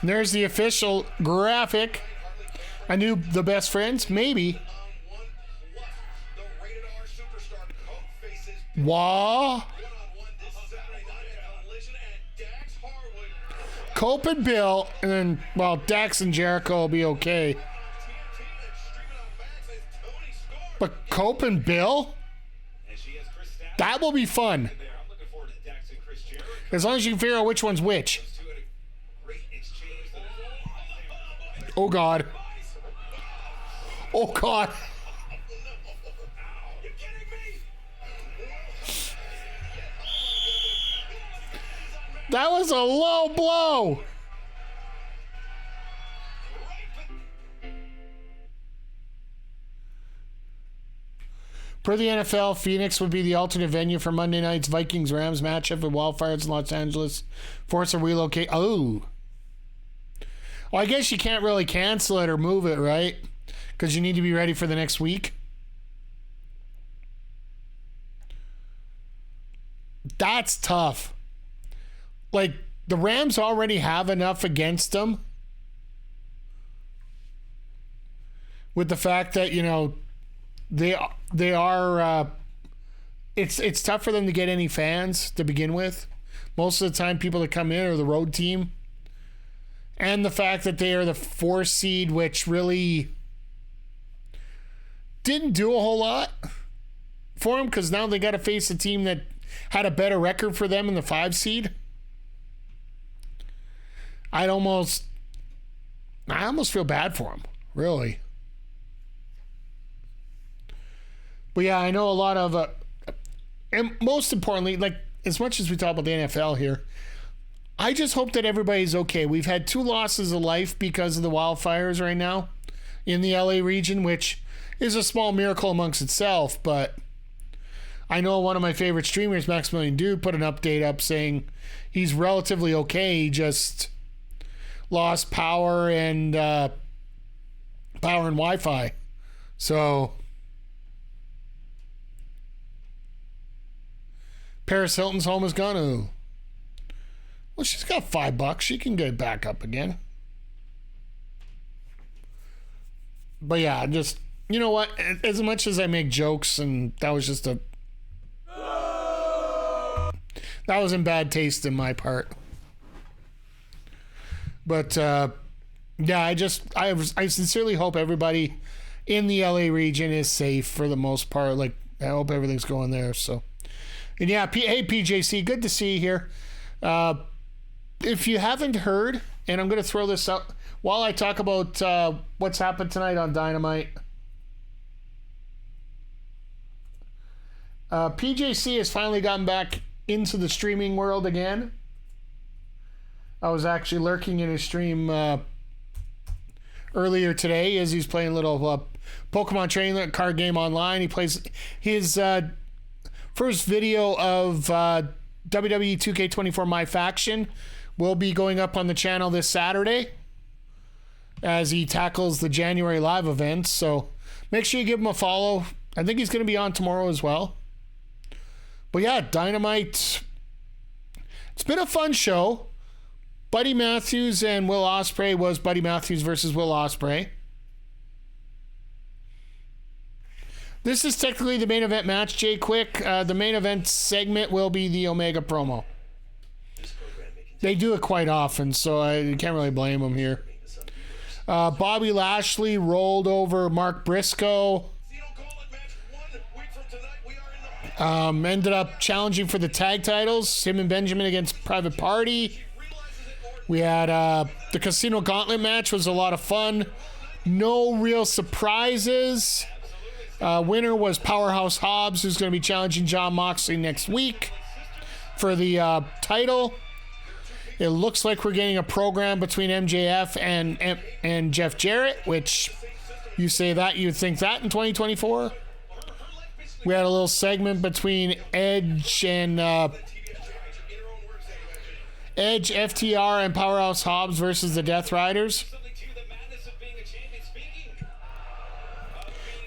And there's the official graphic. I knew the best friends, maybe. Wah. Cope and Bill, and then, well, Dax and Jericho will be okay. But Cope and Bill? That will be fun. As long as you can figure out which one's which. Oh, God. Oh, God. That was a low blow. Per the NFL, Phoenix would be the alternate venue for Monday night's Vikings-Rams matchup with Wildfires in Los Angeles. Force a relocate. Oh. Well, I guess you can't really cancel it or move it, right? Because you need to be ready for the next week. That's tough. Like, the Rams already have enough against them. With the fact that, you know, they are it's tough for them to get any fans to begin with. Most of the time, people that come in are the road team. And the fact that they are the 4 seed, which really didn't do a whole lot for them, because now they got to face a team that had a better record for them in the 5 seed. I almost feel bad for them, really. But yeah, I know a lot of, and most importantly, like, as much as we talk about the NFL here, I just hope that everybody's okay. We've had 2 losses of life because of the wildfires right now in the LA region, which is a small miracle amongst itself. But I know one of my favorite streamers, Maximilian Dude, put an update up saying he's relatively okay. He just lost power and Wi-Fi. So Paris Hilton's home is gone. Ooh. Well, she's got $5. She can get it back up again. But yeah, just, you know what? As much as I make jokes, and that was just that was in bad taste in my part. But yeah, I sincerely hope everybody in the LA region is safe for the most part. Like, I hope everything's going there. So, and yeah, hey PJC, good to see you here. If you haven't heard, and I'm going to throw this out while I talk about what's happened tonight on Dynamite. PJC has finally gotten back into the streaming world again. I was actually lurking in his stream earlier today as he's playing a little Pokemon trading card game online. He plays his first video of WWE 2K24 My Faction will be going up on the channel this Saturday as he tackles the January live events. So make sure you give him a follow. I think he's going to be on tomorrow as well. But yeah, Dynamite. It's been a fun show. Buddy Matthews and Will Ospreay was Buddy Matthews versus Will Ospreay. This is technically the main event match, Jay Quick. The main event segment will be the Omega promo. They do it quite often, so I can't really blame them here. Bobby Lashley rolled over Mark Briscoe. Ended up challenging for the tag titles. Him and Benjamin against Private Party. We had the Casino Gauntlet match was a lot of fun. No real surprises. Winner was Powerhouse Hobbs, who's going to be challenging Jon Moxley next week for the title. It looks like we're getting a program between MJF and Jeff Jarrett, which you say that, you'd think that in 2024. We had a little segment between Edge, FTR, and Powerhouse Hobbs versus the Death Riders.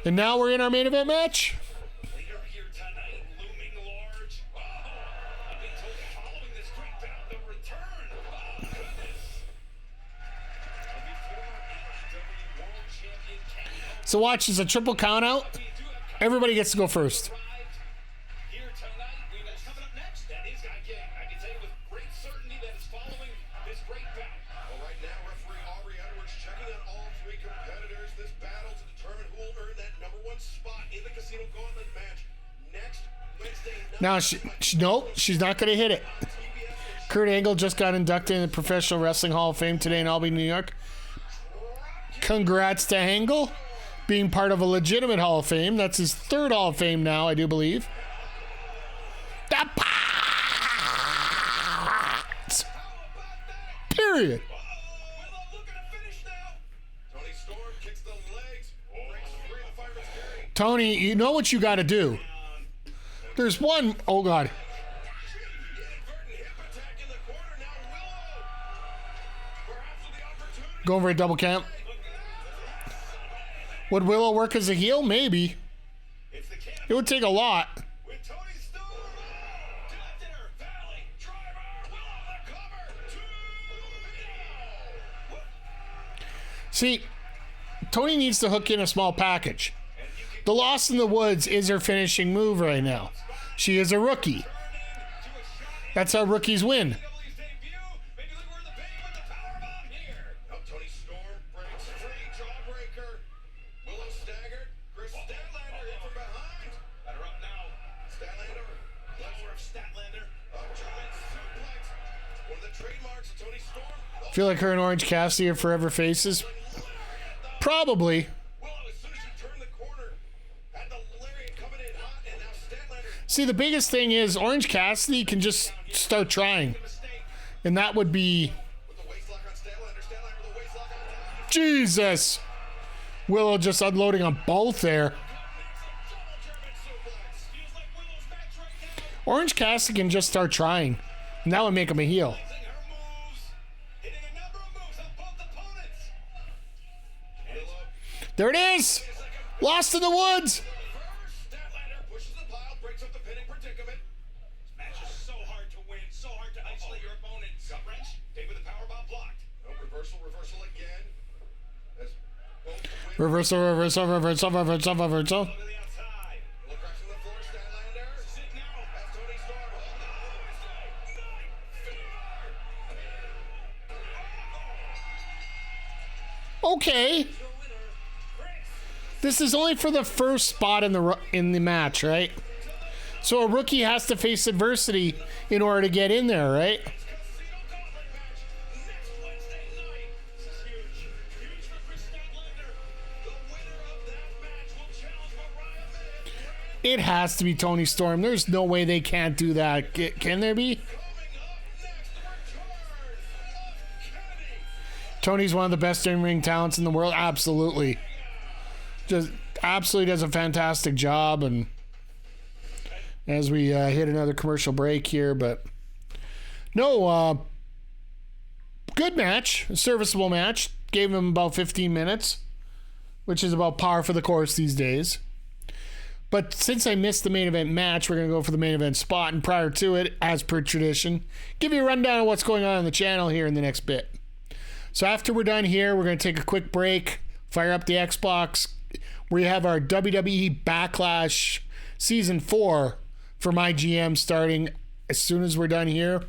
And now we're in our main event match. So watch, it's a triple count out. Everybody gets to go first. Now, she's not going to hit it. Kurt Angle just got inducted in the Professional Wrestling Hall of Fame today in Albany, New York. Congrats to Angle, being part of a legitimate Hall of Fame. That's his 3rd Hall of Fame now, I do believe. The Pirates! Period. Tony, you know what you got to do. There's one, oh God. Going for a double count. Would Willow work as a heel? Maybe. It would take a lot. See, Tony needs to hook in a small package. The Lost in the Woods is her finishing move right now. She is a rookie. That's how rookies win. Toni Storm breaks free, jawbreaker. Willow staggered. Kris Statlander in from behind. Batter up now. Statlander. Power of Statlander. German suplex. One of the trademarks of Toni Storm. I feel like her and Orange Cassidy are forever faces. Probably. Willow, as soon as she turned the corner, had the lariat coming in hot, and now Statlander. See, the biggest thing is Orange Cassidy can just start trying. And that would be... With the waist lock on Statlander. Statlander with the waist lock on. Jesus. Willow just unloading on both there. Orange Cassidy can just start trying. And that would make him a heel. There it is. Lost in the woods. Statlander pushes the pile, breaks up the pinning predicament. This match is so hard to win, so hard to isolate your opponent. Gut wrench, take with the powerbomb blocked. No reversal again. As both win. Reversal. To the outside. Willow crashing the floor. Statlander. Sit now. As Toni Storm. Okay. This is only for the first spot in the match, right? So a rookie has to face adversity in order to get in there, right? Casino Gauntlet match next Wednesday night. This is huge. Huge for Kris Statlander. The winner of that match will challenge Mariah May. It has to be Toni Storm. There's no way they can't do that. Can there be? Coming up next, the return of Kenny. Tony's one of the best in-ring talents in the world. Absolutely. Just absolutely does a fantastic job. And as we hit another commercial break here, but no, good match, a serviceable match. Gave him about 15 minutes, which is about par for the course these days. But since I missed the main event match, we're going to go for the main event spot. And prior to it, as per tradition, give you a rundown of what's going on the channel here in the next bit. So after we're done here, we're going to take a quick break, fire up the Xbox. We have our WWE Backlash Season 4 for my GM starting as soon as we're done here.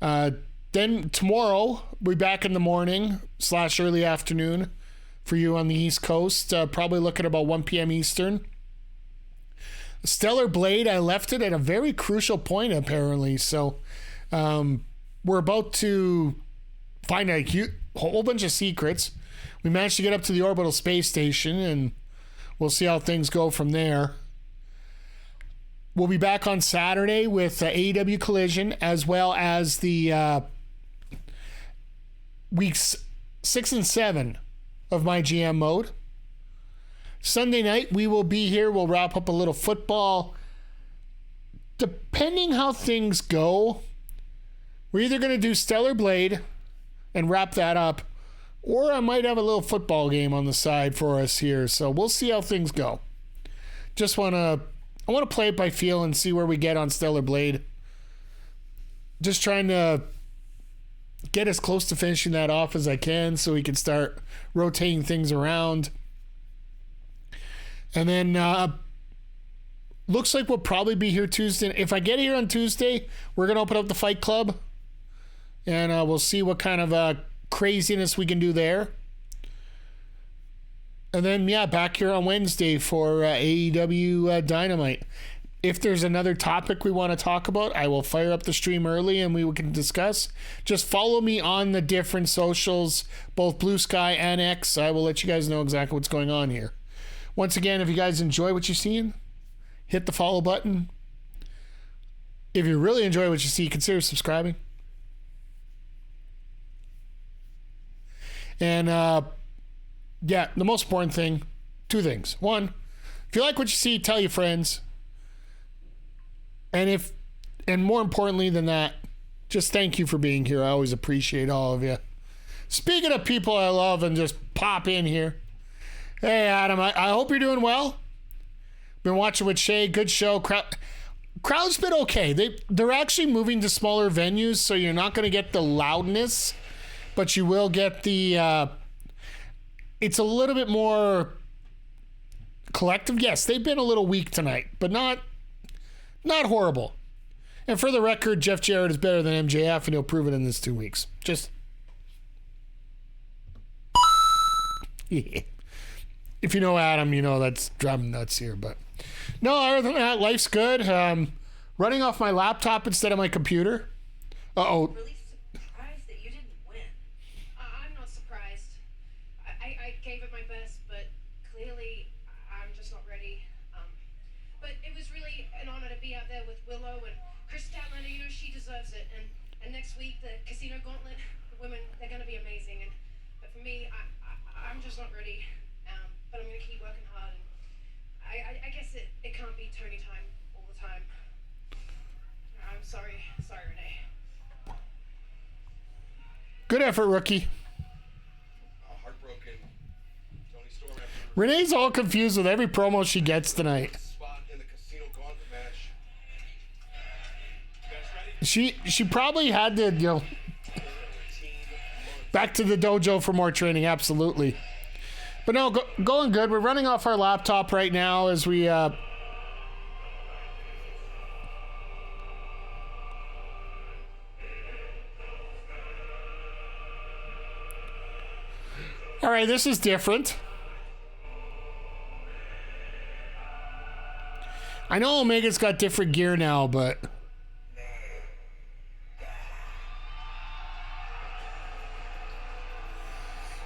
Then tomorrow, we'll be back in the morning / early afternoon for you on the East Coast. Probably looking at about 1 p.m. Eastern. Stellar Blade, I left it at a very crucial point, apparently. So we're about to find a whole bunch of secrets. We managed to get up to the orbital space station, and we'll see how things go from there. We'll be back on Saturday with AEW Collision, as well as the weeks 6 and 7 of my GM mode. Sunday night, we will be here. We'll wrap up a little football. Depending how things go, we're either going to do Stellar Blade and wrap that up, or I might have a little football game on the side for us here. So we'll see how things go. I want to play it by feel and see where we get on Stellar Blade. Just trying to get as close to finishing that off as I can so we can start rotating things around. And then looks like we'll probably be here Tuesday. If I get here on Tuesday, we're going to open up the Fight Club. And we'll see what kind of craziness we can do there. And then, back here on Wednesday for AEW Dynamite. If there's another topic we want to talk about, I will fire up the stream early and we can discuss. Just follow me on the different socials, both Blue Sky and X. I will let you guys know exactly what's going on here. Once again, if you guys enjoy what you're seeing, hit the follow button. If you really enjoy what you see, consider subscribing. And the most important thing, 2 things. 1, if you like what you see, tell your friends. And more importantly than that, just thank you for being here. I always appreciate all of you. Speaking of people I love and just pop in here. Hey, Adam, I hope you're doing well. Been watching with Shay. Good show. Crowd's been okay. They're actually moving to smaller venues, so you're not going to get the loudness, but you will get the... it's a little bit more collective. Yes, they've been a little weak tonight, but not not horrible. And for the record, Jeff Jarrett is better than MJF, and he'll prove it in this 2 weeks. Just... yeah. If you know Adam, you know that's driving nuts here. But no, other than that, life's good. Running off my laptop instead of my computer. Uh-oh. Really surprised that you didn't win. I'm not surprised. I gave it my best, but clearly I'm just not ready. But it was really an honor to be out there with Willow and Kris Statlander. You know, she deserves it. And next week, the Casino Gauntlet, the women, they're going to be amazing. But for me, I'm just not ready. But I'm going to keep working hard. And I guess it can't be Tony time all the time. I'm sorry. Sorry, Renee. Good effort, rookie. Heartbroken. Toni Storm after Renee's all confused with every promo she gets tonight. spot in the Casino Gauntlet match. You guys ready? She probably had to, back to the dojo for more training, absolutely. But no, going good. We're running off our laptop right now as we... All right, this is different. I know Omega's got different gear now, but...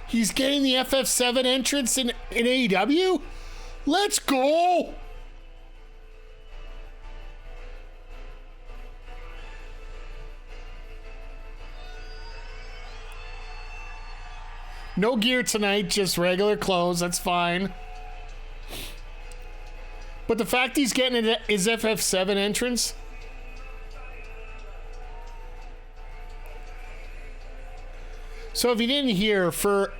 he's getting the FF7 entrance in AEW? Let's go! No gear tonight, just regular clothes. That's fine. But the fact he's getting his FF7 entrance... So if you didn't hear, for...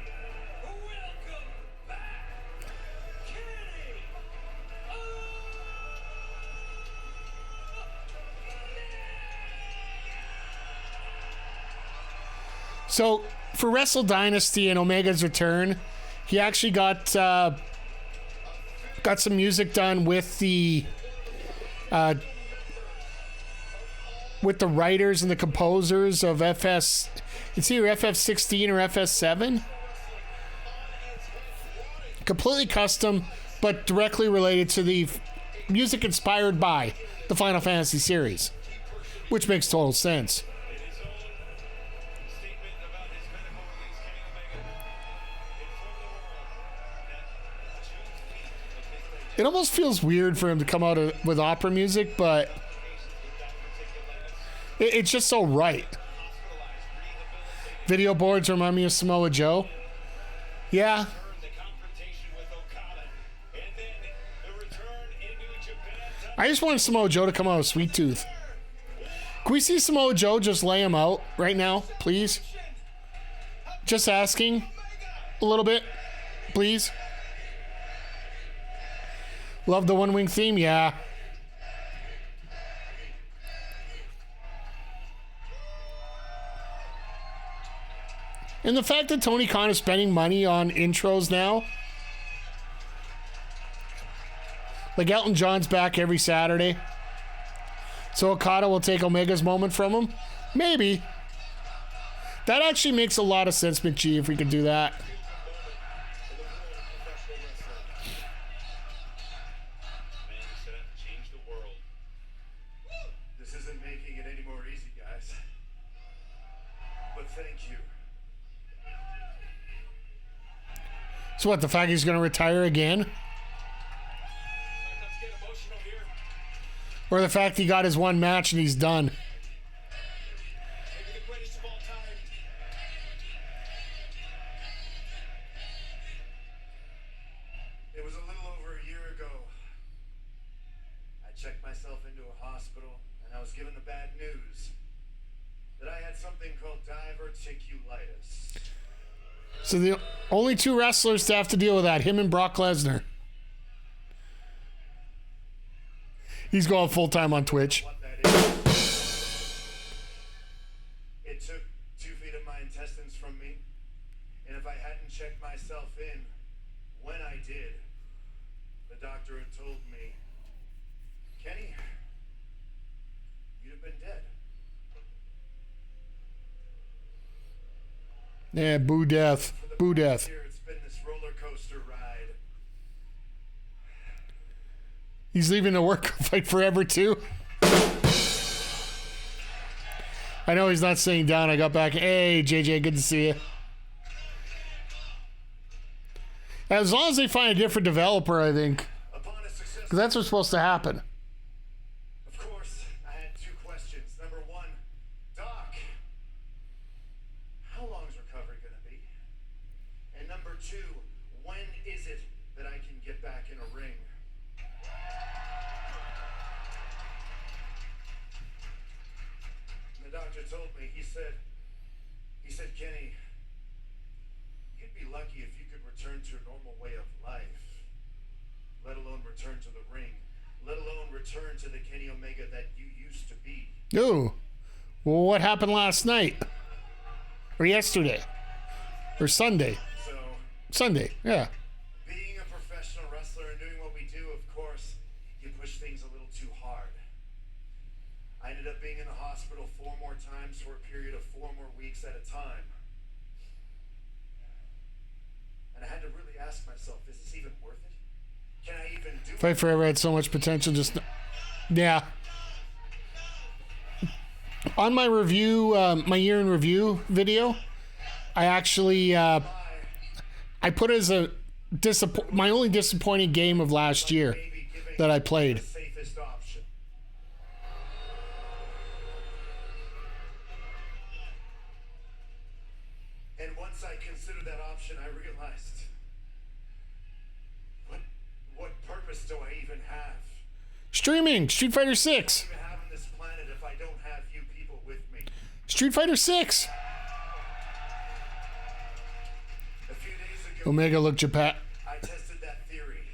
So for Wrestle Dynasty and Omega's return, he actually got some music done with the writers and the composers of FS. It's either FF16 or FS7. Completely custom, but directly related to the music inspired by the Final Fantasy series, which makes total sense. It almost feels weird for him to come out with opera music, but it's just so right. Video boards remind me of Samoa Joe. Yeah. I just want Samoa Joe to come out with Sweet Tooth. Can we see Samoa Joe just lay him out right now, please? Just asking a little bit, please. Love the One Wing theme, yeah. And the fact that Tony Khan is spending money on intros now. Like Elton John's back every Saturday. So Okada will take Omega's moment from him? Maybe. That actually makes a lot of sense, McGee, if we could do that. This isn't making it any more easy, guys. But thank you. So what, the fact he's going to retire again? Or the fact he got his one match and he's done? It was a little over a year ago. I checked myself into a hospital and I was given the bad news that I had something called diverticulitis. So the only two wrestlers to have to deal with that, him and Brock Lesnar. He's going full-time on Twitch. What that is. It took 2 feet of my intestines from me, and if I hadn't checked myself in when I did, the doctor had told me, Kenny, Yeah, boo death. Boo death. Here it's been this roller coaster ride. He's leaving the work fight forever, too. I know he's not sitting down. I got back. Hey, JJ, good to see you. As long as they find a different developer, I think. Because that's what's supposed to happen. Of course, I had two questions. Number one, Doc, how long is recovery going to be? And number two, when is it that I can get back in a ring? And the doctor told me, he said, Kenny, you'd be lucky if you could return to a normal way of life, let alone return to the ring, let alone return to the Kenny Omega that you used to be. Ooh. Well, what happened last night? Or yesterday? Or Sunday? So, Sunday, yeah. being a professional wrestler and doing what we do, of course, you push things a little too hard. I ended up being in the hospital 4 more times for a period of 4 more weeks at a time. And I had to really ask myself, is this even worth it? Can I even do Fight it? Forever had so much potential. Yeah. On my review, my year in review video, I actually I put it as a my only disappointing game of last year that I played. The safest option. And once I considered that option, I realized, what purpose do I even have? Streaming Street Fighter 6. Even have on this planet if I don't have you people with me? Street Fighter 6. A few days ago, Omega look Japan. I tested that theory.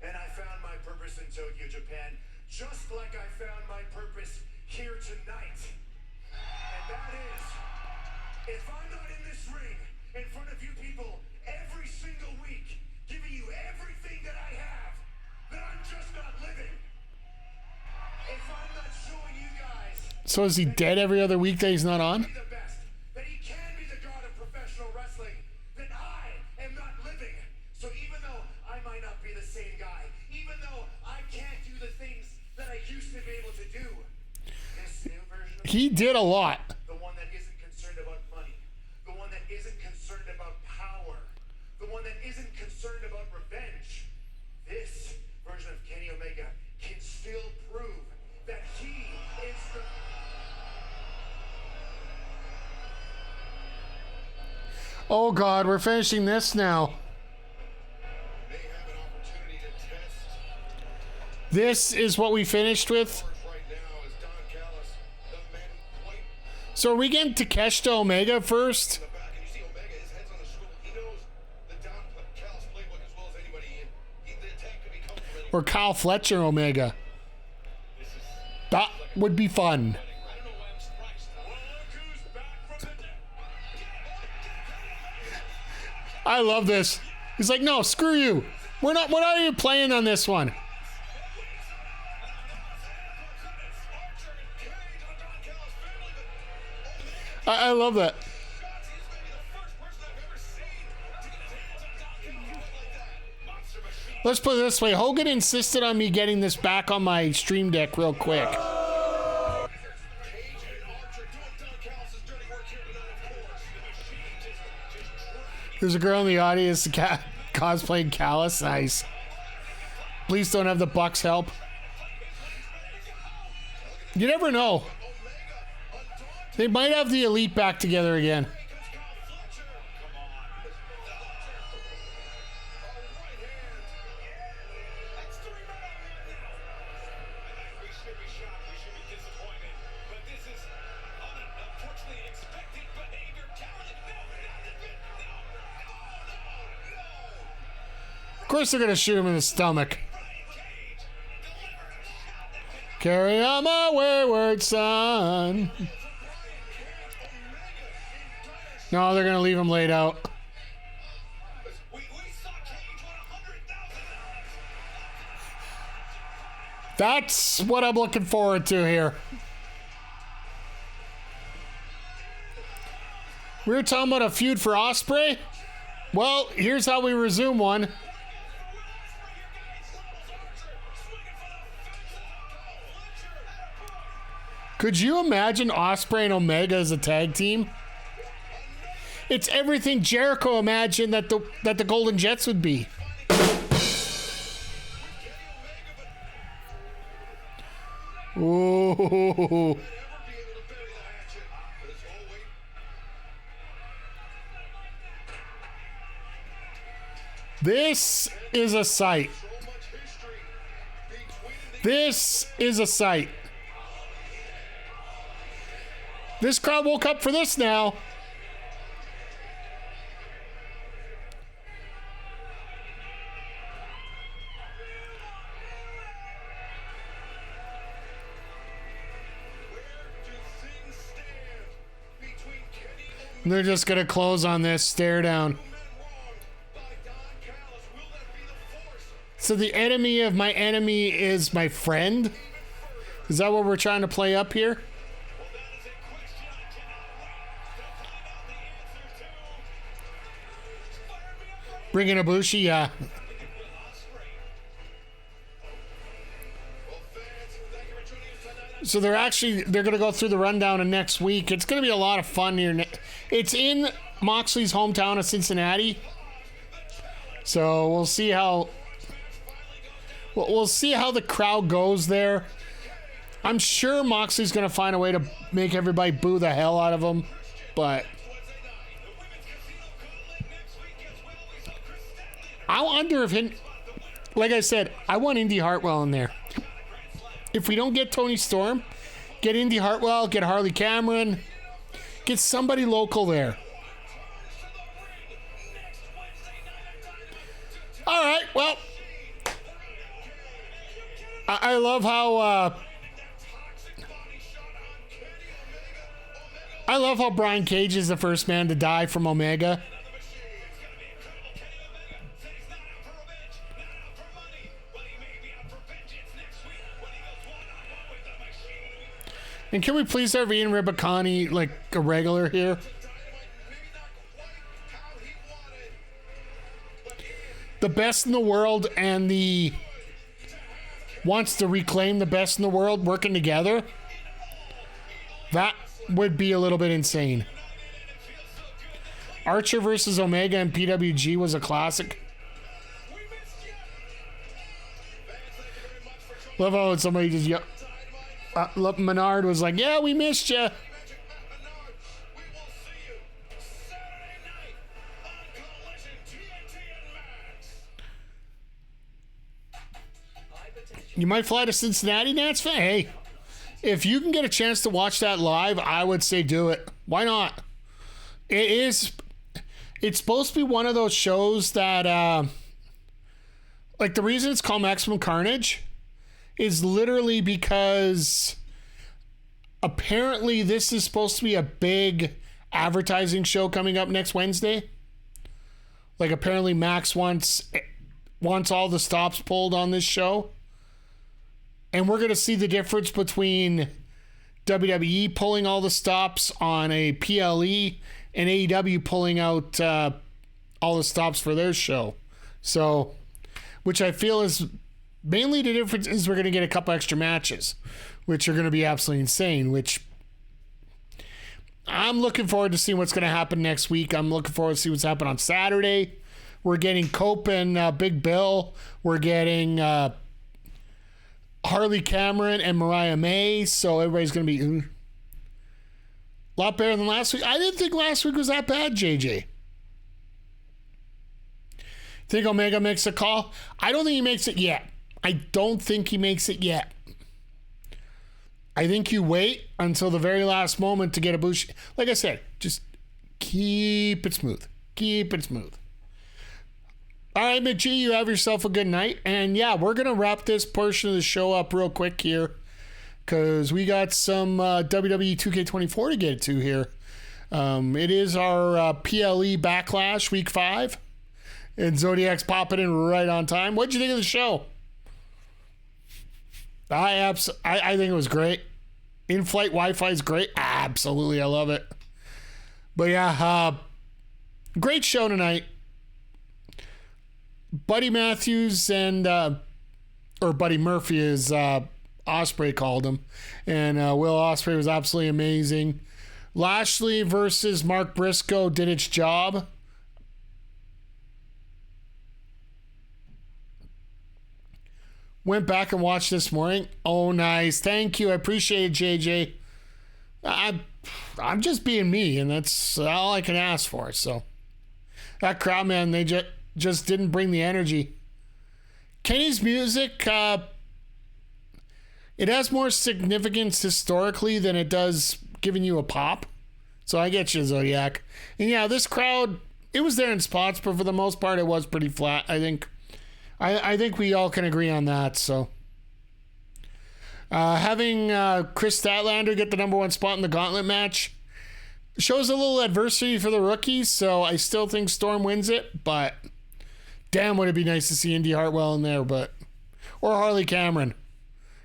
And I found my purpose in Tokyo, Japan, just like I found my purpose here tonight. And that is, if I'm not in this ring, in front of you people, every single week, giving you everything that I have, then I'm just not living. If I'm not showing you guys So is he dead every other week that he's not on? the best, that he can be the god of professional wrestling, then I am not living. So even though I might not be the same guy, even though I can't do the things that I used to be able to do, this new version of He did a lot. the one that isn't concerned about money, the one that isn't concerned about power, the one that isn't concerned about revenge, this version of Kenny Omega can still prove that he is the... Oh God, we're finishing this now. May have an opportunity to test. This is what we finished with. Right now is Don Callis, the man who played So are we getting Takeshita Omega first? in the back, and you see Omega, his head's on the swivel. He knows the Don Callis playbook as well as anybody. The attack could be coming from any. Or Kyle Fletcher Omega? That would be fun. I don't know why I'm surprised. Well, look who's back from the dead. I love this. He's like, no, screw you. We're not you playing on this one? I love that. Let's put it this way. Hogan insisted on me getting this back on my stream deck real quick. There's a girl in the audience cosplaying Callis. Nice. Please don't have the Bucks help. You never know. They might have the Elite back together again. Of course they're going to shoot him in the stomach. Carry on my wayward son. No, they're going to leave him laid out. That's what I'm looking forward to here. We were talking about a feud for Ospreay. Well, here's how we resume one. Could you imagine Ospreay and Omega as a tag team? It's everything Jericho imagined that the Golden Jets would be. Ooh. This is a sight. This is a sight. This crowd woke up for this now. And they're just going to close on this stare down. So the enemy of my enemy is my friend? Is that what we're trying to play up here? Bringing Ibushi, yeah. So they're going to go through the rundown of next week. It's going to be a lot of fun here. It's in Moxley's hometown of Cincinnati. So we'll see how the crowd goes there. I'm sure Moxley's going to find a way to make everybody boo the hell out of him, but I wonder if like I said, I want Indy Hartwell in there. If we don't get Toni Storm, get Indy Hartwell, get Harley Cameron, get somebody local there. All right, well, I love how Brian Cage is the first man to die from Omega. And can we please have Ian Ribbicani like a regular here? The best in the world and the wants to reclaim the best in the world working together. That would be a little bit insane. Archer versus Omega and PWG was a classic. Love how somebody just yelled. Menard was like, yeah, we missed you. You might fly to Cincinnati, Nats fan? Hey, if you can get a chance to watch that live, I would say do it. Why not? It's supposed to be one of those shows that, like the reason it's called Maximum Carnage is literally because apparently this is supposed to be a big advertising show coming up next Wednesday. Like apparently Max wants all the stops pulled on this show. And we're going to see the difference between WWE pulling all the stops on a PLE and AEW pulling out all the stops for their show. So, which I feel is mainly the difference is we're going to get a couple extra matches, which are going to be absolutely insane, which I'm looking forward to seeing what's going to happen next week. I'm looking forward to see what's happening on Saturday. We're getting Cope and Big Bill. We're getting Harley Cameron and Mariah May. So everybody's going to be a lot better than last week. I didn't think last week was that bad, JJ. Think Omega makes a call? I don't think he makes it yet. I don't think he makes it yet. I think you wait until the very last moment to get a boost. Like I said, just keep it smooth. Keep it smooth. All right, McG, you have yourself a good night. And yeah, we're going to wrap this portion of the show up real quick here because we got some WWE 2K24 to get to here. It is our PLE Backlash Week 5. And Zodiac's popping in right on time. What'd you think of the show? I think it was great. In-flight Wi-Fi is great. Absolutely, I love it. But yeah, great show tonight. Buddy Matthews and or Buddy Murphy, as Ospreay called him, and Will Ospreay was absolutely amazing. Lashley versus Mark Briscoe did its job. Went back and watched this morning. Oh, nice. Thank you. I appreciate it, JJ. I'm just being me, and that's all I can ask for. So that crowd, man, they just didn't bring the energy. Kenny's music, it has more significance historically than it does giving you a pop. So I get you, Zodiac. And yeah, this crowd, it was there in spots, but for the most part, it was pretty flat. I think we all can agree on that. So having Kris Statlander get the number one spot in the Gauntlet match shows a little adversity for the rookies. So I still think Storm wins it, but damn, would it be nice to see Indy Hartwell in there, or Harley Cameron,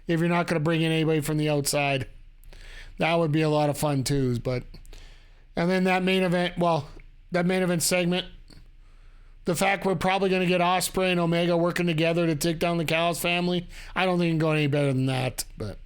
if you're not going to bring in anybody from the outside. That would be a lot of fun too. And then that main event segment, the fact we're probably going to get Ospreay and Omega working together to take down the Callis family, I don't think it can go any better than that. But